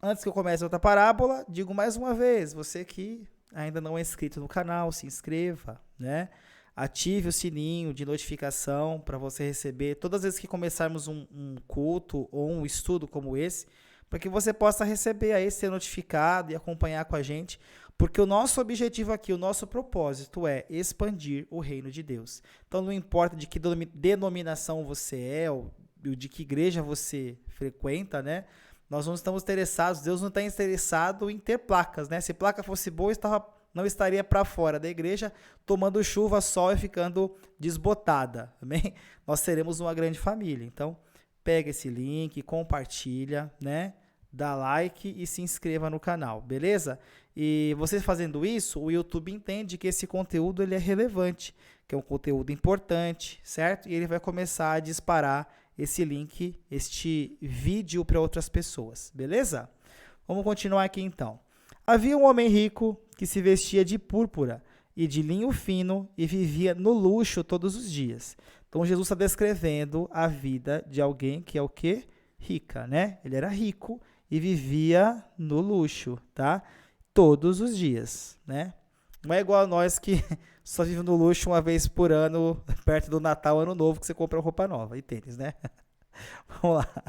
Antes que eu comece outra parábola, digo mais uma vez, você que ainda não é inscrito no canal, se inscreva, né? ative o sininho de notificação para você receber todas as vezes que começarmos um culto ou um estudo como esse, para que você possa receber aí, ser notificado e acompanhar com a gente, porque o nosso objetivo aqui, o nosso propósito é expandir o reino de Deus. Então não importa de que denominação você é, ou de que igreja você frequenta, né? Nós não estamos interessados, Deus não está interessado em ter placas, né? Se placa fosse boa, não estaria para fora da igreja, tomando chuva, sol e ficando desbotada, amém? Nós seremos uma grande família. Então, pega esse link, compartilha, né? Dá like e se inscreva no canal, beleza? E você fazendo isso, o YouTube entende que esse conteúdo ele é relevante, que é um conteúdo importante, certo? E ele vai começar a disparar esse link, este vídeo para outras pessoas, beleza? Vamos continuar aqui então. Havia um homem rico que se vestia de púrpura e de linho fino e vivia no luxo todos os dias. Então Jesus está descrevendo a vida de alguém que é o quê? Rica, né? Ele era rico e vivia no luxo, tá? Todos os dias, né? Não é igual a nós que só vive no luxo uma vez por ano, perto do Natal, Ano Novo, que você compra roupa nova e tênis, né? Vamos lá.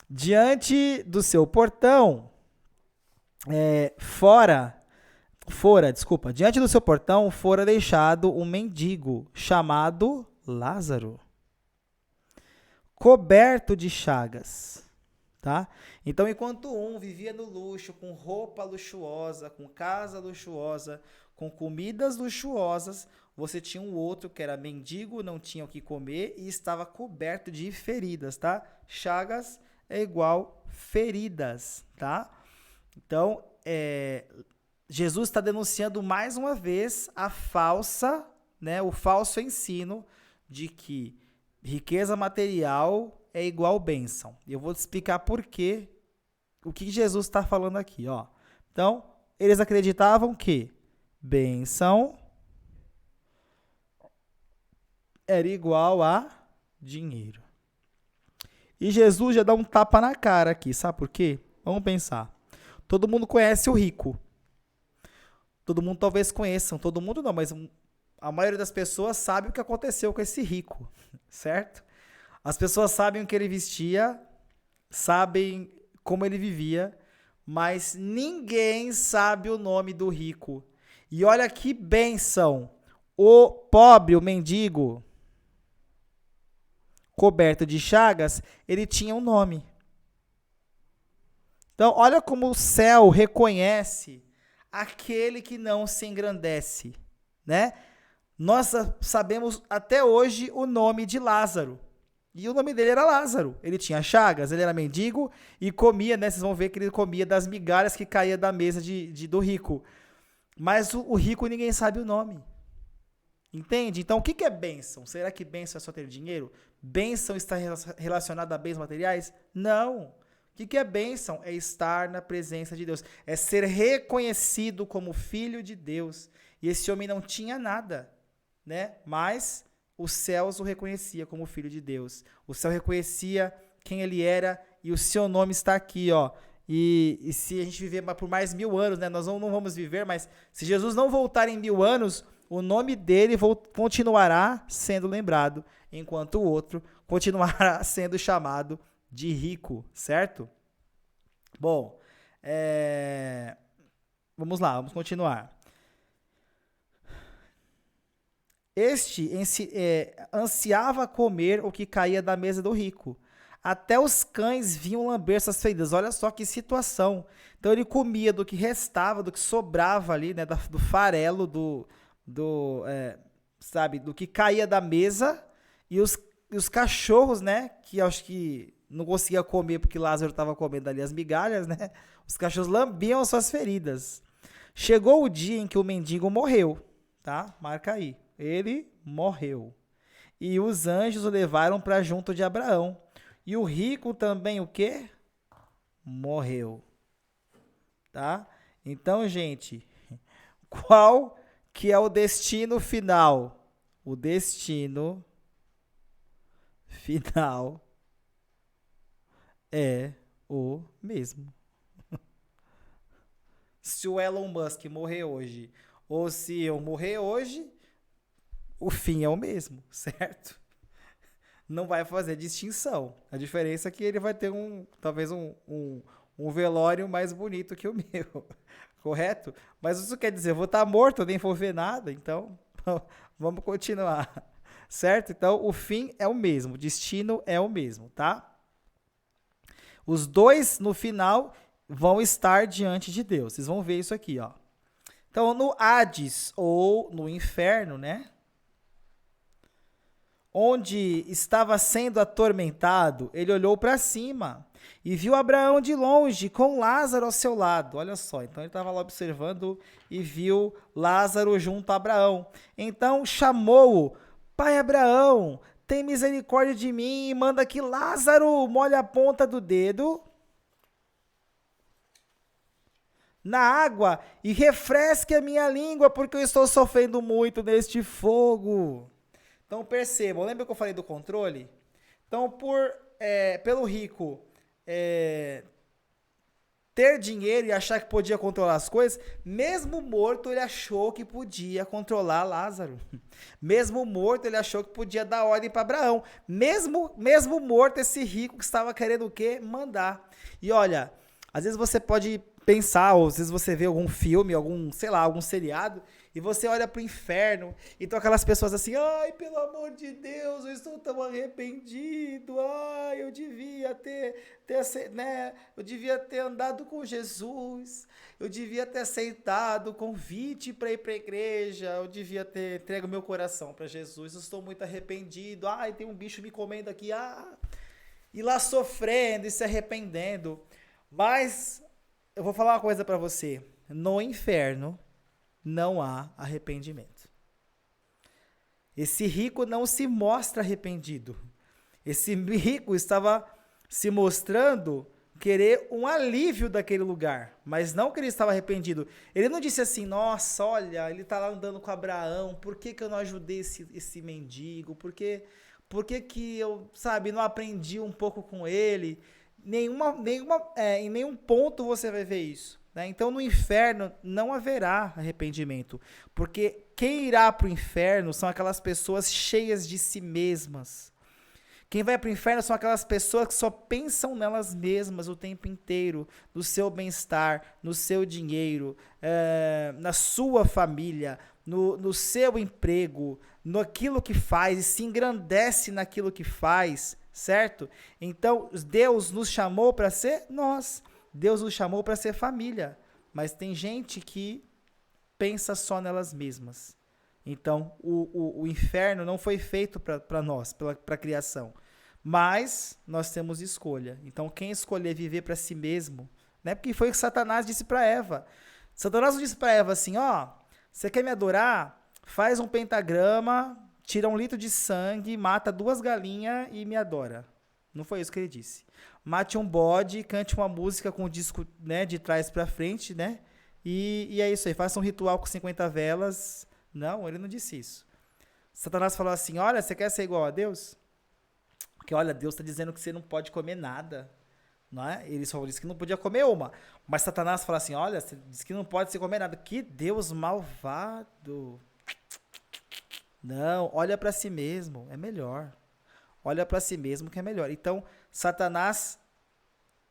Diante do seu portão, diante do seu portão fora deixado um mendigo chamado Lázaro, coberto de chagas, tá? Então, enquanto um vivia no luxo, com roupa luxuosa, com casa luxuosa, com comidas luxuosas, você tinha um outro que era mendigo, não tinha o que comer e estava coberto de feridas, tá? Chagas é igual feridas, tá? Então, Jesus está denunciando mais uma vez o falso ensino de que riqueza material é igual bênção. Eu vou te explicar por quê, o que Jesus está falando aqui, ó. Então, eles acreditavam que bênção era igual a dinheiro. E Jesus já dá um tapa na cara aqui, sabe por quê? Vamos pensar. Todo mundo conhece o rico. Todo mundo talvez conheçam, todo mundo não, mas a maioria das pessoas sabe o que aconteceu com esse rico, certo? As pessoas sabem o que ele vestia, sabem como ele vivia, mas ninguém sabe o nome do rico. E olha que bênção, o pobre, o mendigo, coberto de chagas, ele tinha um nome. Então, olha como o céu reconhece aquele que não se engrandece, né? Nós sabemos até hoje o nome de Lázaro. E o nome dele era Lázaro. Ele tinha chagas, ele era mendigo e comia, né? Vocês vão ver que ele comia das migalhas que caía da mesa do rico. Mas o rico ninguém sabe o nome. Entende? Então, o que é bênção? Será que bênção é só ter dinheiro? Bênção está relacionada a bens materiais? Não. O que é bênção? É estar na presença de Deus. É ser reconhecido como filho de Deus. E esse homem não tinha nada, né? Mas os céus o reconhecia como filho de Deus. O céu reconhecia quem ele era e o seu nome está aqui, ó. E se a gente viver por mais 1000 anos, né? Nós não vamos viver, mas se Jesus não voltar em 1000 anos, o nome dele continuará sendo lembrado, enquanto o outro continuará sendo chamado de rico, certo? Bom, vamos lá, vamos continuar. Este ansiava comer o que caía da mesa do rico. Até os cães vinham lamber suas feridas. Olha só que situação. Então ele comia do que restava, do que sobrava ali, né, do farelo, do que caía da mesa. E os cachorros, né, que acho que não conseguia comer porque Lázaro estava comendo ali as migalhas, né? Os cachorros lambiam as suas feridas. Chegou o dia em que o mendigo morreu, tá? Marca aí. Ele morreu. E os anjos o levaram para junto de Abraão. E o rico também o quê? Morreu. Tá? Então, gente, qual que é o destino final? O destino final é o mesmo. Se o Elon Musk morrer hoje, ou se eu morrer hoje, o fim é o mesmo, certo? Não vai fazer distinção. A diferença é que ele vai ter talvez um velório mais bonito que o meu, correto? Mas isso quer dizer, eu vou estar morto, eu nem vou ver nada, então vamos continuar, certo? Então, o fim é o mesmo, o destino é o mesmo, tá? Os dois, no final, vão estar diante de Deus. Vocês vão ver isso aqui, ó. Então, no Hades, ou no inferno, né? Onde estava sendo atormentado, ele olhou para cima e viu Abraão de longe, com Lázaro ao seu lado. Olha só, então ele estava lá observando e viu Lázaro junto a Abraão. Então chamou-o: Pai Abraão, tem misericórdia de mim e manda que Lázaro molhe a ponta do dedo na água e refresque a minha língua, porque eu estou sofrendo muito neste fogo. Então percebam, lembra que eu falei do controle? Então, pelo rico ter dinheiro e achar que podia controlar as coisas, mesmo morto ele achou que podia controlar Lázaro. Mesmo morto ele achou que podia dar ordem para Abraão. Mesmo morto, esse rico que estava querendo o quê? Mandar. E olha, às vezes você pode pensar, ou às vezes você vê algum filme, algum seriado, e você olha pro inferno, e estão aquelas pessoas assim: ai, pelo amor de Deus, eu estou tão arrependido, ai, eu devia eu devia ter andado com Jesus, eu devia ter aceitado o convite para ir para a igreja, eu devia ter entregue meu coração para Jesus, eu estou muito arrependido, ai, tem um bicho me comendo aqui, e lá sofrendo e se arrependendo. Mas eu vou falar uma coisa para você: no inferno não há arrependimento. Esse rico não se mostra arrependido. Esse rico estava se mostrando querer um alívio daquele lugar, mas não que ele estava arrependido. Ele não disse assim: nossa, olha, ele está lá andando com Abraão, por que eu não ajudei esse mendigo? Por que eu, não aprendi um pouco com ele? Em nenhum ponto você vai ver isso. Né? Então, no inferno não haverá arrependimento, porque quem irá para o inferno são aquelas pessoas cheias de si mesmas. Quem vai para o inferno são aquelas pessoas que só pensam nelas mesmas o tempo inteiro, no seu bem-estar, no seu dinheiro, na sua família, no seu emprego, naquilo que faz, e se engrandece naquilo que faz, certo? Então, Deus nos chamou para ser nós. Deus nos chamou para ser família, mas tem gente que pensa só nelas mesmas. Então, o inferno não foi feito para nós, para a criação, mas nós temos escolha. Então, quem escolher viver para si mesmo, né? Porque foi o que Satanás disse para Eva. Satanás não disse para Eva assim: você quer me adorar? Faz um pentagrama, tira 1 litro de sangue, mata 2 galinhas e me adora. Não foi isso que ele disse. Mate um bode, cante uma música com o disco, né, de trás para frente, né? E é isso aí, faça um ritual com 50 velas. Não, ele não disse isso. Satanás falou assim: olha, você quer ser igual a Deus? Porque olha, Deus está dizendo que você não pode comer nada. Não é? Ele só disse que não podia comer uma. Mas Satanás fala assim: olha, você disse que não pode se comer nada. Que Deus malvado. Não, olha para si mesmo, é melhor. Olha para si mesmo que é melhor. Então, Satanás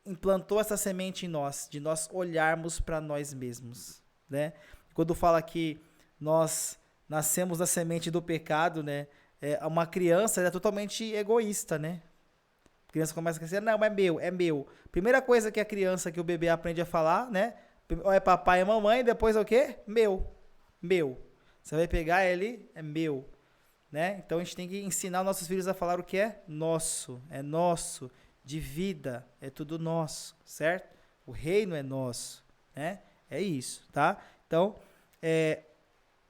implantou essa semente em nós, de nós olharmos para nós mesmos, né? Quando fala que nós nascemos da semente do pecado, né? Uma criança é totalmente egoísta, né? A criança começa a crescer: não, é meu, é meu. Primeira coisa que a criança, que o bebê aprende a falar, né? Ou é papai e mamãe, depois é o quê? Meu. Você vai pegar ele, é meu. Né? Então a gente tem que ensinar nossos filhos a falar o que é nosso, de vida, é tudo nosso, certo? O reino é nosso, né? É isso, tá? Então,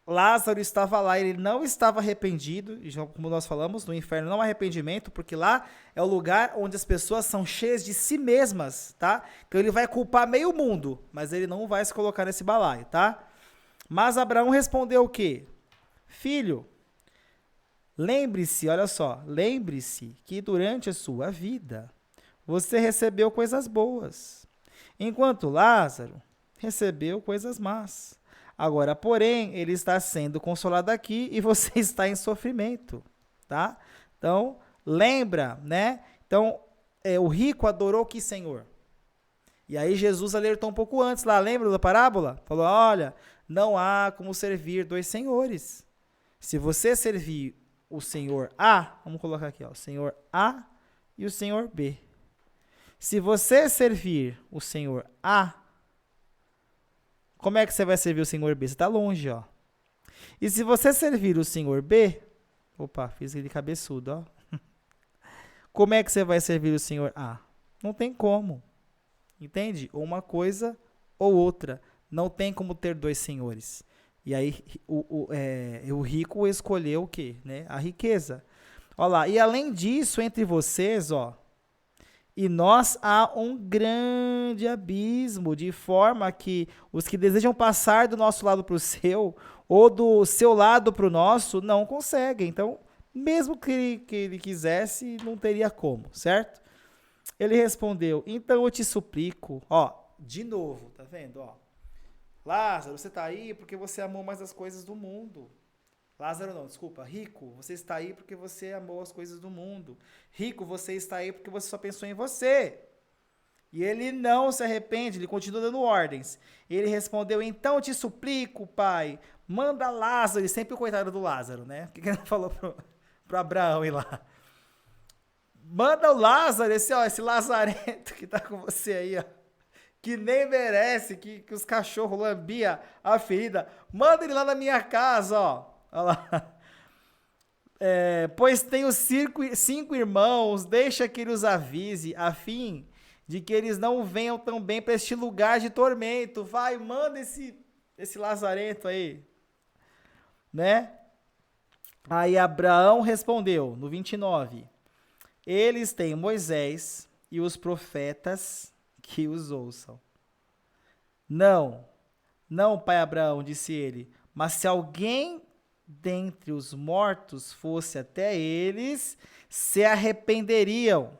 Lázaro estava lá, ele não estava arrependido, como nós falamos, no inferno não há arrependimento, porque lá é o lugar onde as pessoas são cheias de si mesmas, tá? Então ele vai culpar meio mundo, mas ele não vai se colocar nesse balaio, tá? Mas Abraão respondeu o quê? Filho, lembre-se que durante a sua vida você recebeu coisas boas, enquanto Lázaro recebeu coisas más. Agora, porém, ele está sendo consolado aqui e você está em sofrimento, tá? Então, lembra, né? Então, o rico adorou que Senhor? E aí Jesus alertou um pouco antes lá, lembra da parábola? Falou, olha, não há como servir dois senhores. Se você servir o Senhor A, vamos colocar aqui, ó, o Senhor A e o Senhor B. Se você servir o Senhor A, como é que você vai servir o Senhor B? Você está longe, ó. E se você servir o Senhor B, opa, fiz ele cabeçudo, ó. Como é que você vai servir o Senhor A? Não tem como. Entende? Ou uma coisa ou outra. Não tem como ter dois senhores. E aí o rico escolheu o quê? Né? A riqueza. Olha lá. E além disso, entre vocês, ó, e nós há um grande abismo, de forma que os que desejam passar do nosso lado para o seu, ou do seu lado para o nosso, não conseguem. Então, mesmo que ele quisesse, não teria como, certo? Ele respondeu, então eu te suplico, ó, de novo, tá vendo, ó. Lázaro, você está aí porque você amou mais as coisas do mundo. Lázaro não, desculpa, rico, você está aí porque você amou as coisas do mundo. Rico, você está aí porque você só pensou em você. E ele não se arrepende, ele continua dando ordens. Ele respondeu, então eu te suplico, pai, manda Lázaro, e sempre o coitado do Lázaro, né? O que ele falou pro Abraão ir lá? Manda o Lázaro, esse lazarento que tá com você aí, ó, que nem merece, que os cachorros lambiam a ferida. Manda ele lá na minha casa, ó. Olha lá. Pois tenho 5 irmãos, deixa que ele os avise, a fim de que eles não venham também para este lugar de tormento. Vai, manda esse lazarento aí, né? Aí Abraão respondeu, no 29, eles têm Moisés e os profetas que os ouçam. Não, não, pai Abraão, disse ele, mas se alguém dentre os mortos fosse até eles, se arrependeriam.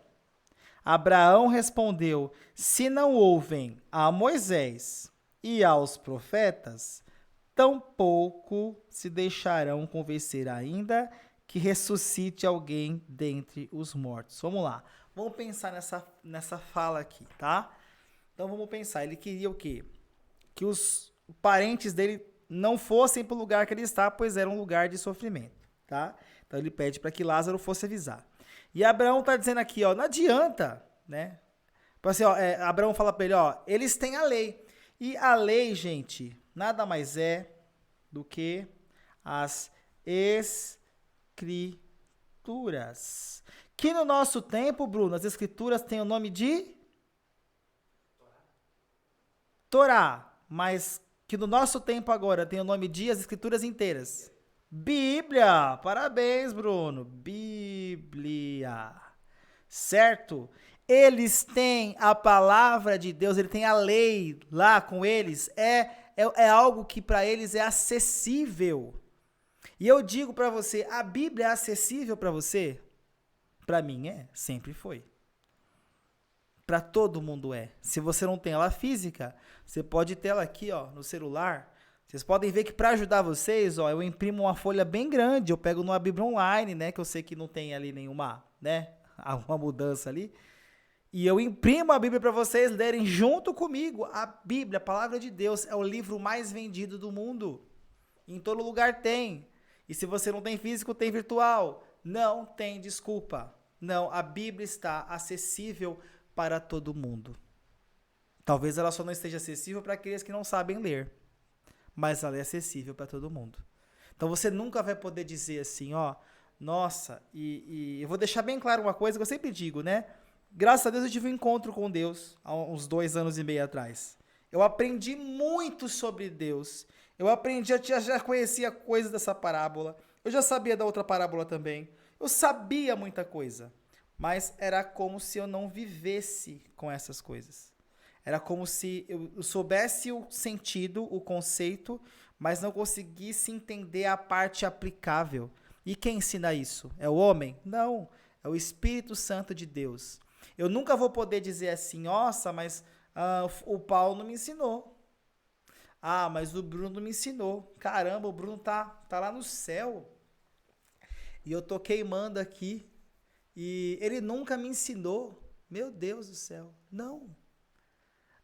Abraão respondeu, se não ouvem a Moisés e aos profetas, tampouco se deixarão convencer ainda que ressuscite alguém dentre os mortos. Vamos lá, vamos pensar nessa fala aqui, tá? Então vamos pensar, ele queria o quê? Que os parentes dele não fossem para o lugar que ele está, pois era um lugar de sofrimento, tá? Então ele pede para que Lázaro fosse avisar. E Abraão está dizendo aqui, ó, não adianta, né? Assim, ó, Abraão fala para ele, ó, eles têm a lei. E a lei, gente, nada mais é do que as escrituras. Que no nosso tempo, Bruno, as escrituras têm o nome de Torá, mas que no nosso tempo agora tem o nome de as escrituras inteiras. Bíblia! Parabéns, Bruno. Bíblia. Certo? Eles têm a palavra de Deus, ele tem a lei lá com eles. É algo que para eles é acessível. E eu digo para você, a Bíblia é acessível para você? Para mim sempre foi. Para todo mundo é. Se você não tem ela física, você pode ter ela aqui, ó, no celular. Vocês podem ver que para ajudar vocês, ó, eu imprimo uma folha bem grande, eu pego numa Bíblia online, né, que eu sei que não tem ali nenhuma, né, alguma mudança ali. E eu imprimo a Bíblia para vocês lerem junto comigo. A Bíblia, a palavra de Deus, é o livro mais vendido do mundo. Em todo lugar tem. E se você não tem físico, tem virtual. Não tem desculpa. Não, a Bíblia está acessível para todo mundo. Talvez ela só não esteja acessível para aqueles que não sabem ler, mas ela é acessível para todo mundo. Então você nunca vai poder dizer assim, ó, nossa, e eu vou deixar bem claro uma coisa que eu sempre digo, né? Graças a Deus eu tive um encontro com Deus há uns 2 anos e meio atrás. Eu aprendi muito sobre Deus. Eu já conhecia coisas dessa parábola. Eu já sabia da outra parábola também. Eu sabia muita coisa. Mas era como se eu não vivesse com essas coisas. Era como se eu soubesse o sentido, o conceito, mas não conseguisse entender a parte aplicável. E quem ensina isso? É o homem? Não, é o Espírito Santo de Deus. Eu nunca vou poder dizer assim, nossa, mas o Paulo não me ensinou. Ah, mas o Bruno me ensinou. Caramba, o Bruno tá lá no céu. E eu tô queimando aqui. E ele nunca me ensinou. Meu Deus do céu. Não.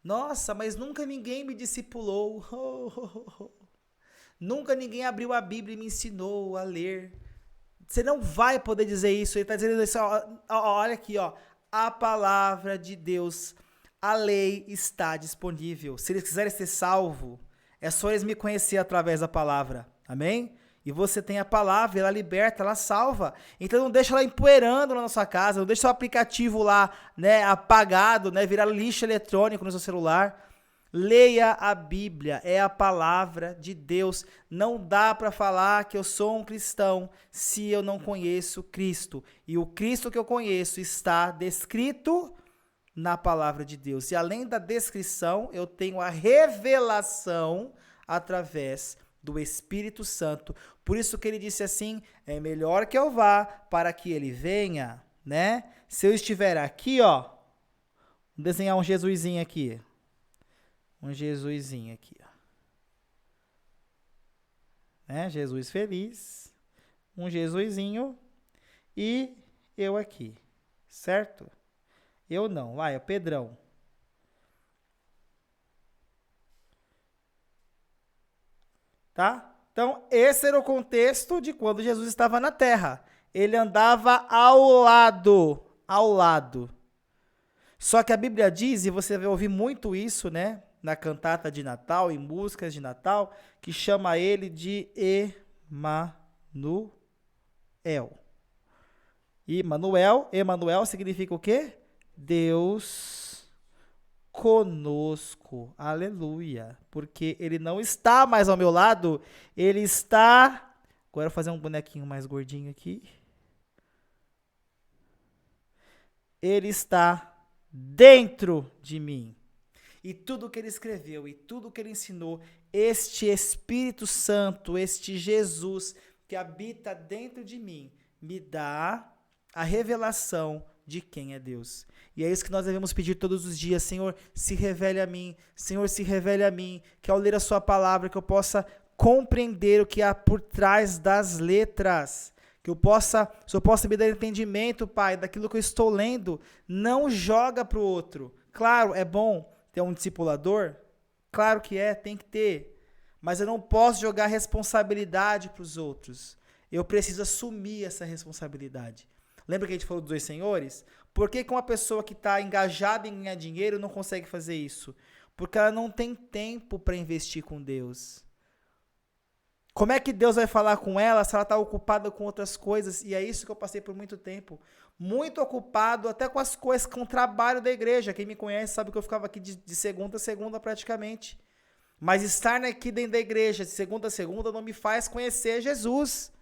Nossa, mas nunca ninguém me discipulou. Nunca ninguém abriu a Bíblia e me ensinou a ler. Você não vai poder dizer isso. Ele está dizendo isso. Olha aqui, ó. A palavra de Deus, a lei está disponível. Se eles quiserem ser salvos, é só eles me conhecer através da palavra. Amém? E você tem a palavra, ela liberta, ela salva. Então não deixa ela empoeirando na sua casa, não deixa o aplicativo lá, né, apagado, né, virar lixo eletrônico no seu celular. Leia a Bíblia, é a palavra de Deus. Não dá para falar que eu sou um cristão se eu não conheço Cristo. E o Cristo que eu conheço está descrito na palavra de Deus. E além da descrição, eu tenho a revelação através do Espírito Santo. Por isso que ele disse assim, é melhor que eu vá para que ele venha, né? Se eu estiver aqui, ó, vou desenhar um Jesusinho aqui. Um Jesusinho aqui, ó. Né? Jesus feliz. Um Jesusinho. E eu aqui. Certo? Eu não. Vai, é o Pedrão. Tá? Então, esse era o contexto de quando Jesus estava na terra. Ele andava ao lado. Ao lado. Só que a Bíblia diz, e você vai ouvir muito isso, né? Na cantata de Natal, em músicas de Natal, que chama ele de Emanuel. Emanuel significa o quê? Deus conosco. Aleluia. Porque ele não está mais ao meu lado, ele está... Agora eu vou fazer um bonequinho mais gordinho aqui. Ele está dentro de mim. E tudo que ele escreveu e tudo que ele ensinou, este Espírito Santo, este Jesus que habita dentro de mim, me dá a revelação de quem é Deus. E é isso que nós devemos pedir todos os dias. Senhor, se revele a mim. Senhor, se revele a mim. Que ao ler a sua palavra, que eu possa compreender o que há por trás das letras. Que o Senhor possa me dar entendimento, Pai, daquilo que eu estou lendo. Não joga para o outro. Claro, é bom ter um discipulador? Claro que é, tem que ter. Mas eu não posso jogar responsabilidade para os outros. Eu preciso assumir essa responsabilidade. Lembra que a gente falou dos 2 senhores? Por que uma pessoa que está engajada em ganhar dinheiro não consegue fazer isso? Porque ela não tem tempo para investir com Deus. Como é que Deus vai falar com ela se ela está ocupada com outras coisas? E é isso que eu passei por muito tempo. Muito ocupado até com as coisas, com o trabalho da igreja. Quem me conhece sabe que eu ficava aqui de segunda a segunda praticamente. Mas estar aqui dentro da igreja de segunda a segunda não me faz conhecer Jesus.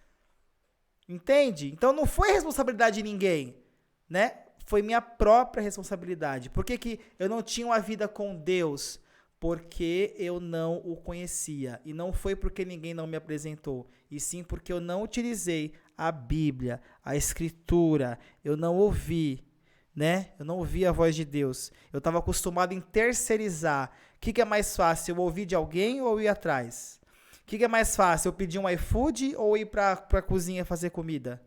Entende? Então não foi responsabilidade de ninguém, né? Foi minha própria responsabilidade. Por que eu não tinha uma vida com Deus? Porque eu não o conhecia. E não foi porque ninguém não me apresentou. E sim porque eu não utilizei a Bíblia, a Escritura. Eu não ouvi, né? Eu não ouvi a voz de Deus. Eu estava acostumado em terceirizar. O que é mais fácil? Eu ouvir de alguém ou ir atrás? O que é mais fácil? Eu pedir um iFood ou ir para a cozinha fazer comida?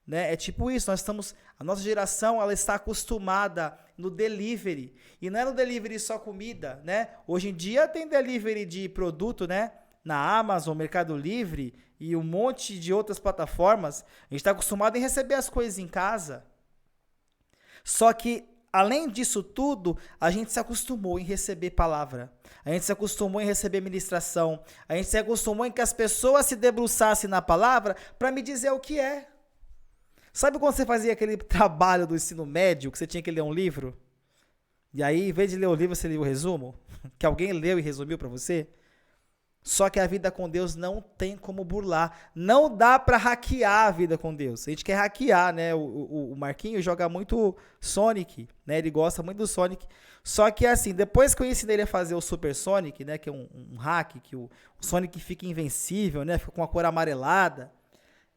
Né? É tipo isso, a nossa geração ela está acostumada no delivery, e não é no delivery só comida, né? Hoje em dia tem delivery de produto, né? Na Amazon, Mercado Livre e um monte de outras plataformas, a gente está acostumado em receber as coisas em casa. Só que, além disso tudo, a gente se acostumou em receber palavra, a gente se acostumou em receber ministração, a gente se acostumou em que as pessoas se debruçassem na palavra para me dizer o que é. Sabe quando você fazia aquele trabalho do ensino médio, que você tinha que ler um livro? E aí, em vez de ler o livro, você lia o resumo? Que alguém leu e resumiu para você? Só que a vida com Deus não tem como burlar. Não dá para hackear a vida com Deus. A gente quer hackear, né? O Marquinhos joga muito Sonic, né? Ele gosta muito do Sonic. Só que assim, depois que eu ensinei ele a fazer o Super Sonic, né? Que é um hack, que o Sonic fica invencível, né? Fica com a cor amarelada.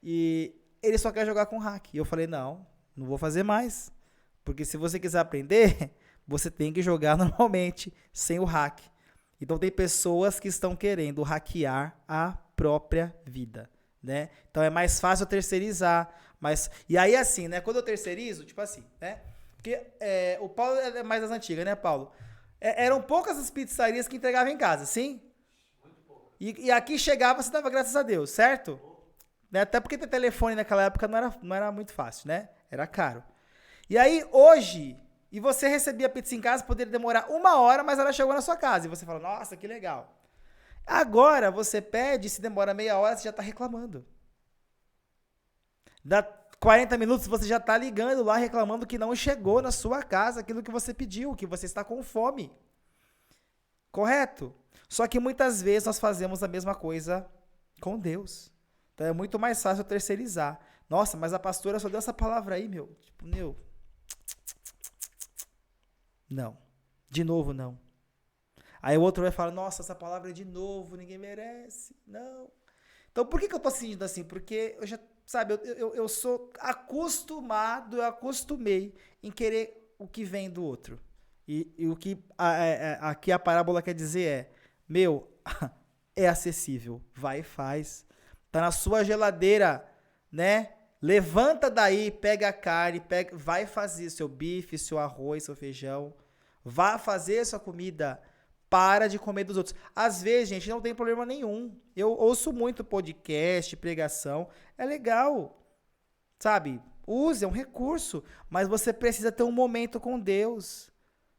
E ele só quer jogar com hack. E eu falei, não vou fazer mais. Porque se você quiser aprender, você tem que jogar normalmente, sem o hack. Então tem pessoas que estão querendo hackear a própria vida, né? Então é mais fácil eu terceirizar, mas e aí assim, né? Quando eu terceirizo, tipo assim, né? Porque o Paulo é mais das antigas, né, Paulo? Eram poucas as pizzarias que entregavam em casa, sim? E aqui chegava, você dava graças a Deus, certo? Né? Até porque ter telefone naquela época não era muito fácil, né? Era caro. E aí, hoje, e você recebia pizza em casa, poderia demorar 1 hora, mas ela chegou na sua casa. E você fala, nossa, que legal. Agora, você pede, se demora meia hora, você já está reclamando. Dá 40 minutos, você já está ligando lá, reclamando que não chegou na sua casa aquilo que você pediu, que você está com fome. Correto? Só que muitas vezes nós fazemos a mesma coisa com Deus. Então é muito mais fácil terceirizar. Nossa, mas a pastora só deu essa palavra aí, meu. Tipo, meu. Não. De novo, não. Aí o outro vai falar, nossa, essa palavra é de novo, ninguém merece. Não. Então por que eu tô sentindo assim? Porque eu já, sabe, eu sou acostumado, eu acostumei em querer o que vem do outro. E o que aqui a parábola quer dizer meu, é acessível, vai e faz. Tá na sua geladeira, né? Levanta daí, pega a carne, vai fazer seu bife, seu arroz, seu feijão. Vá fazer sua comida. Para de comer dos outros. Às vezes, gente, não tem problema nenhum. Eu ouço muito podcast, pregação. É legal. Sabe? Use, é um recurso. Mas você precisa ter um momento com Deus.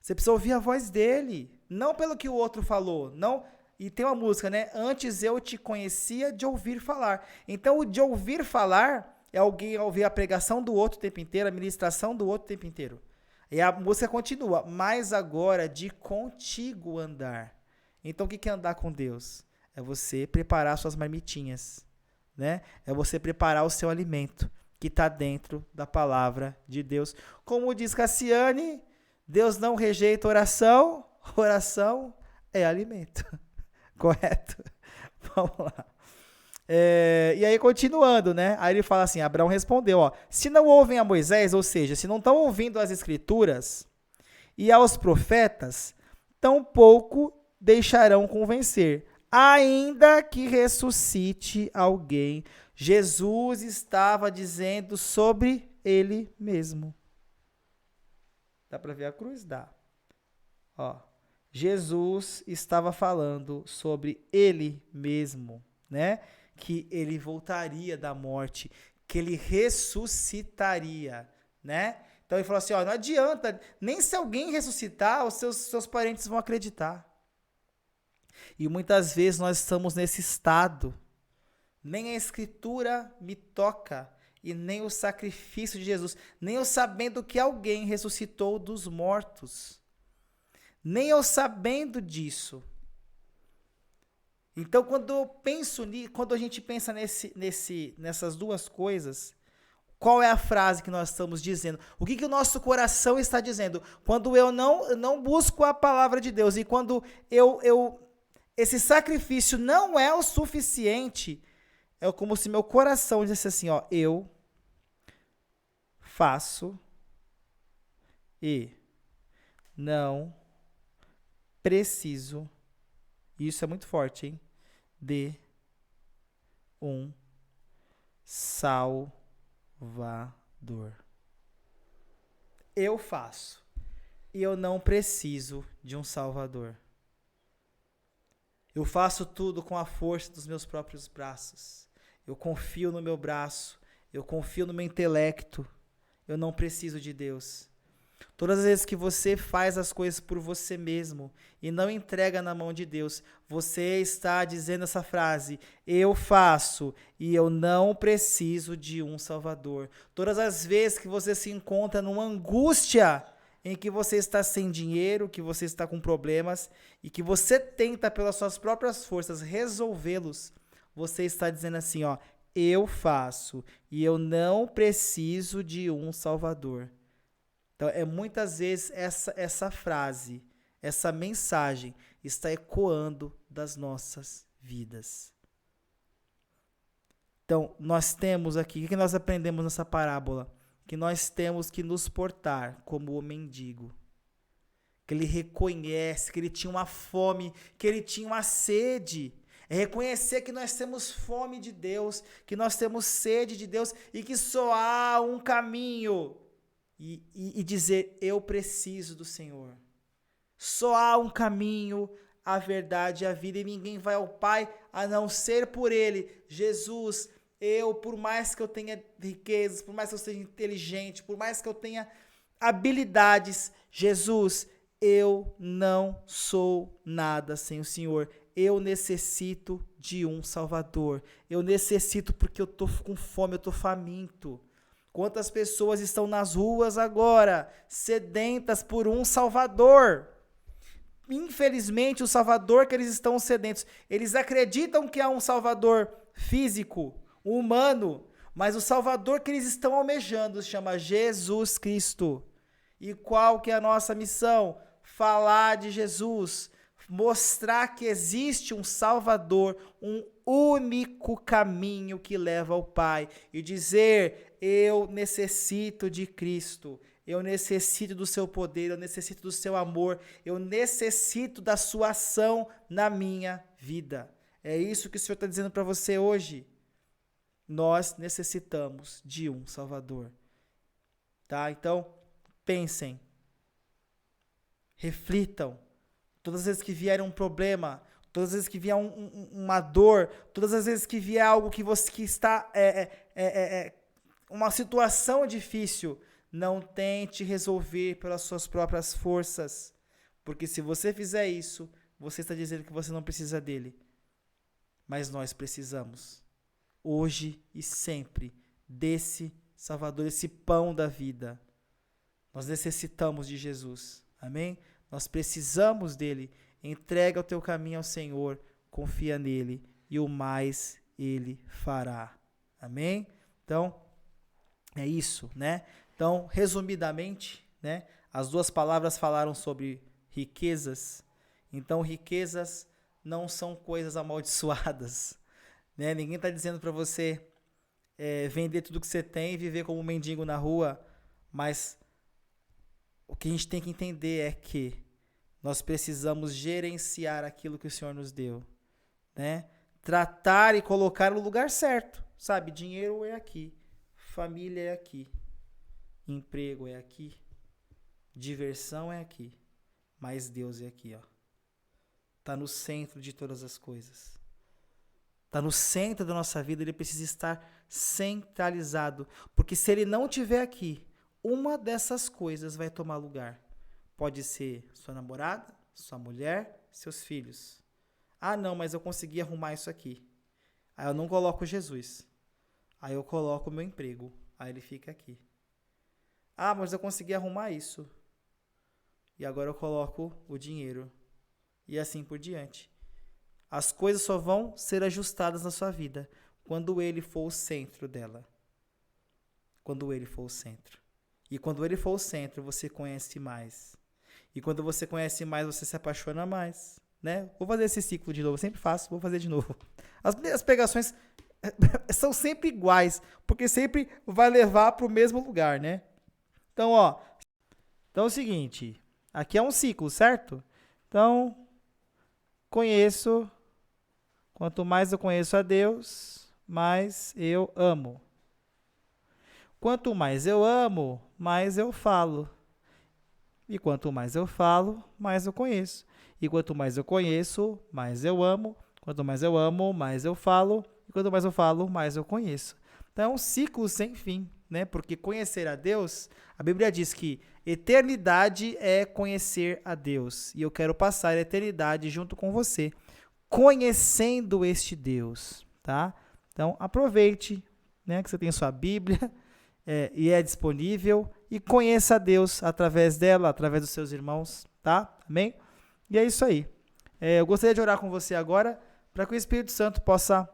Você precisa ouvir a voz dele. Não pelo que o outro falou. Não. E tem uma música, né? Antes eu te conhecia de ouvir falar. Então, o de ouvir falar é alguém ouvir a pregação do outro o tempo inteiro, a ministração do outro o tempo inteiro. E a música continua, mas agora de contigo andar. Então, o que é andar com Deus? É você preparar suas marmitinhas, né? É você preparar o seu alimento, que está dentro da palavra de Deus. Como diz Cassiane, Deus não rejeita oração, oração é alimento. Correto? Vamos lá. E aí, continuando, né? Aí ele fala assim, Abraão respondeu, se não ouvem a Moisés, ou seja, se não estão ouvindo as escrituras e aos profetas, tampouco deixarão convencer, ainda que ressuscite alguém. Jesus estava dizendo sobre ele mesmo. Dá para ver a cruz? Dá. Jesus estava falando sobre ele mesmo, né? Que ele voltaria da morte, que ele ressuscitaria, né? Então ele falou assim, não adianta, nem se alguém ressuscitar, os seus parentes vão acreditar. E muitas vezes nós estamos nesse estado, nem a escritura me toca, e nem o sacrifício de Jesus, nem eu sabendo que alguém ressuscitou dos mortos, nem eu sabendo disso. Então, quando a gente pensa nessas duas coisas, qual é a frase que nós estamos dizendo? O que o nosso coração está dizendo? Quando eu não busco a palavra de Deus e quando esse sacrifício não é o suficiente, é como se meu coração dissesse assim, eu faço e não preciso, isso é muito forte, hein? De um Salvador. Eu faço e eu não preciso de um Salvador. Eu faço tudo com a força dos meus próprios braços. Eu confio no meu braço, eu confio no meu intelecto. Eu não preciso de Deus. Todas as vezes que você faz as coisas por você mesmo e não entrega na mão de Deus, você está dizendo essa frase, eu faço e eu não preciso de um Salvador. Todas as vezes que você se encontra numa angústia em que você está sem dinheiro, que você está com problemas e que você tenta pelas suas próprias forças resolvê-los, você está dizendo assim, eu faço e eu não preciso de um Salvador. Então, muitas vezes essa frase, essa mensagem está ecoando das nossas vidas. Então, nós temos aqui, o que nós aprendemos nessa parábola? Que nós temos que nos portar como o mendigo, que ele reconhece que ele tinha uma fome, que ele tinha uma sede. É reconhecer que nós temos fome de Deus, que nós temos sede de Deus e que só há um caminho. E dizer, eu preciso do Senhor. Só há um caminho, a verdade e a vida, e ninguém vai ao Pai a não ser por Ele. Jesus, por mais que eu tenha riquezas, por mais que eu seja inteligente, por mais que eu tenha habilidades, Jesus, eu não sou nada sem o Senhor. Eu necessito de um Salvador. Eu necessito porque eu estou com fome, eu estou faminto. Quantas pessoas estão nas ruas agora, sedentas por um Salvador? Infelizmente, o Salvador que eles estão sedentos, eles acreditam que há um Salvador físico, humano, mas o Salvador que eles estão almejando se chama Jesus Cristo. E qual que é a nossa missão? Falar de Jesus, mostrar que existe um Salvador, um único caminho que leva ao Pai e dizer, eu necessito de Cristo, eu necessito do seu poder, eu necessito do seu amor, eu necessito da sua ação na minha vida. É isso que o Senhor está dizendo para você hoje. Nós necessitamos de um Salvador. Tá? Então, pensem, reflitam. Todas as vezes que vier um problema, todas as vezes que vier uma dor, todas as vezes que vier algo que está uma situação difícil, não tente resolver pelas suas próprias forças, porque se você fizer isso, você está dizendo que você não precisa dele. Mas nós precisamos, hoje e sempre, desse Salvador, esse pão da vida. Nós necessitamos de Jesus, amém? Nós precisamos dele. Entrega o teu caminho ao Senhor, confia nele e o mais ele fará. Amém? Então, é isso, né? Então, resumidamente, né? As duas palavras falaram sobre riquezas. Então, riquezas não são coisas amaldiçoadas, né? Ninguém está dizendo para você vender tudo que você tem e viver como um mendigo na rua, mas o que a gente tem que entender é que nós precisamos gerenciar aquilo que o Senhor nos deu, né? Tratar e colocar no lugar certo, sabe? Dinheiro é aqui, família é aqui, emprego é aqui, diversão é aqui, mas Deus é aqui, ó. Tá no centro de todas as coisas. Tá no centro da nossa vida, ele precisa estar centralizado, porque se ele não estiver aqui, uma dessas coisas vai tomar lugar. Pode ser sua namorada, sua mulher, seus filhos. Ah, não, mas eu consegui arrumar isso aqui. Aí eu não coloco Jesus. Aí eu coloco o meu emprego. Aí ele fica aqui. Ah, mas eu consegui arrumar isso. E agora eu coloco o dinheiro. E assim por diante. As coisas só vão ser ajustadas na sua vida quando ele for o centro dela. Quando ele for o centro. E quando ele for o centro, você conhece mais. E quando você conhece mais, você se apaixona mais, né? Vou fazer esse ciclo de novo, eu sempre faço, vou fazer de novo. As pregações são sempre iguais, porque sempre vai levar para o mesmo lugar, né? Então, então é o seguinte, aqui é um ciclo, certo? Então, quanto mais eu conheço a Deus, mais eu amo. Quanto mais eu amo, mais eu falo. E quanto mais eu falo, mais eu conheço. E quanto mais eu conheço, mais eu amo. Quanto mais eu amo, mais eu falo. E quanto mais eu falo, mais eu conheço. Então é um ciclo sem fim, né? Porque conhecer a Deus, a Bíblia diz que eternidade é conhecer a Deus. E eu quero passar a eternidade junto com você, conhecendo este Deus, tá? Então aproveite, né, que você tem sua Bíblia e é disponível. E conheça a Deus através dela, através dos seus irmãos, tá? Amém? E é isso aí. Eu gostaria de orar com você agora, para que o Espírito Santo possa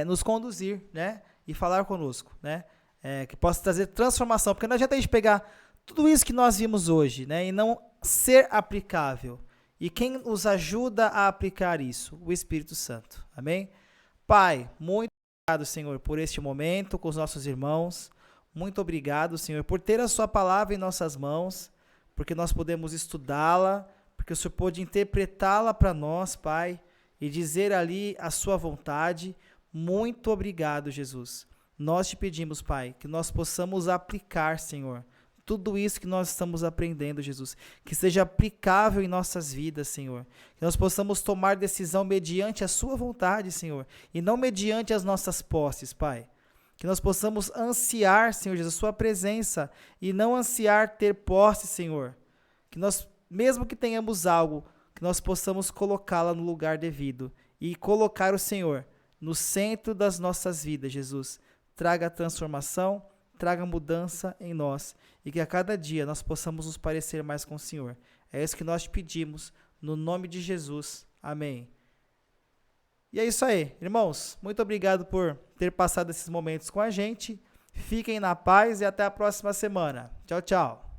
nos conduzir, né? E falar conosco, né? Que possa trazer transformação, porque não adianta a gente pegar tudo isso que nós vimos hoje, né? E não ser aplicável. E quem nos ajuda a aplicar isso? O Espírito Santo. Amém? Pai, muito obrigado, Senhor, por este momento com os nossos irmãos. Muito obrigado, Senhor, por ter a sua palavra em nossas mãos, porque nós podemos estudá-la, porque o Senhor pode interpretá-la para nós, Pai, e dizer ali a sua vontade. Muito obrigado, Jesus. Nós te pedimos, Pai, que nós possamos aplicar, Senhor, tudo isso que nós estamos aprendendo, Jesus, que seja aplicável em nossas vidas, Senhor, que nós possamos tomar decisão mediante a sua vontade, Senhor, e não mediante as nossas posses, Pai. Que nós possamos ansiar, Senhor Jesus, a sua presença e não ansiar ter posse, Senhor. Que nós, mesmo que tenhamos algo, que nós possamos colocá-la no lugar devido e colocar o Senhor no centro das nossas vidas, Jesus. Traga transformação, traga mudança em nós e que a cada dia nós possamos nos parecer mais com o Senhor. É isso que nós te pedimos, no nome de Jesus. Amém. E é isso aí, irmãos. Muito obrigado por ter passado esses momentos com a gente. Fiquem na paz e até a próxima semana. Tchau, tchau.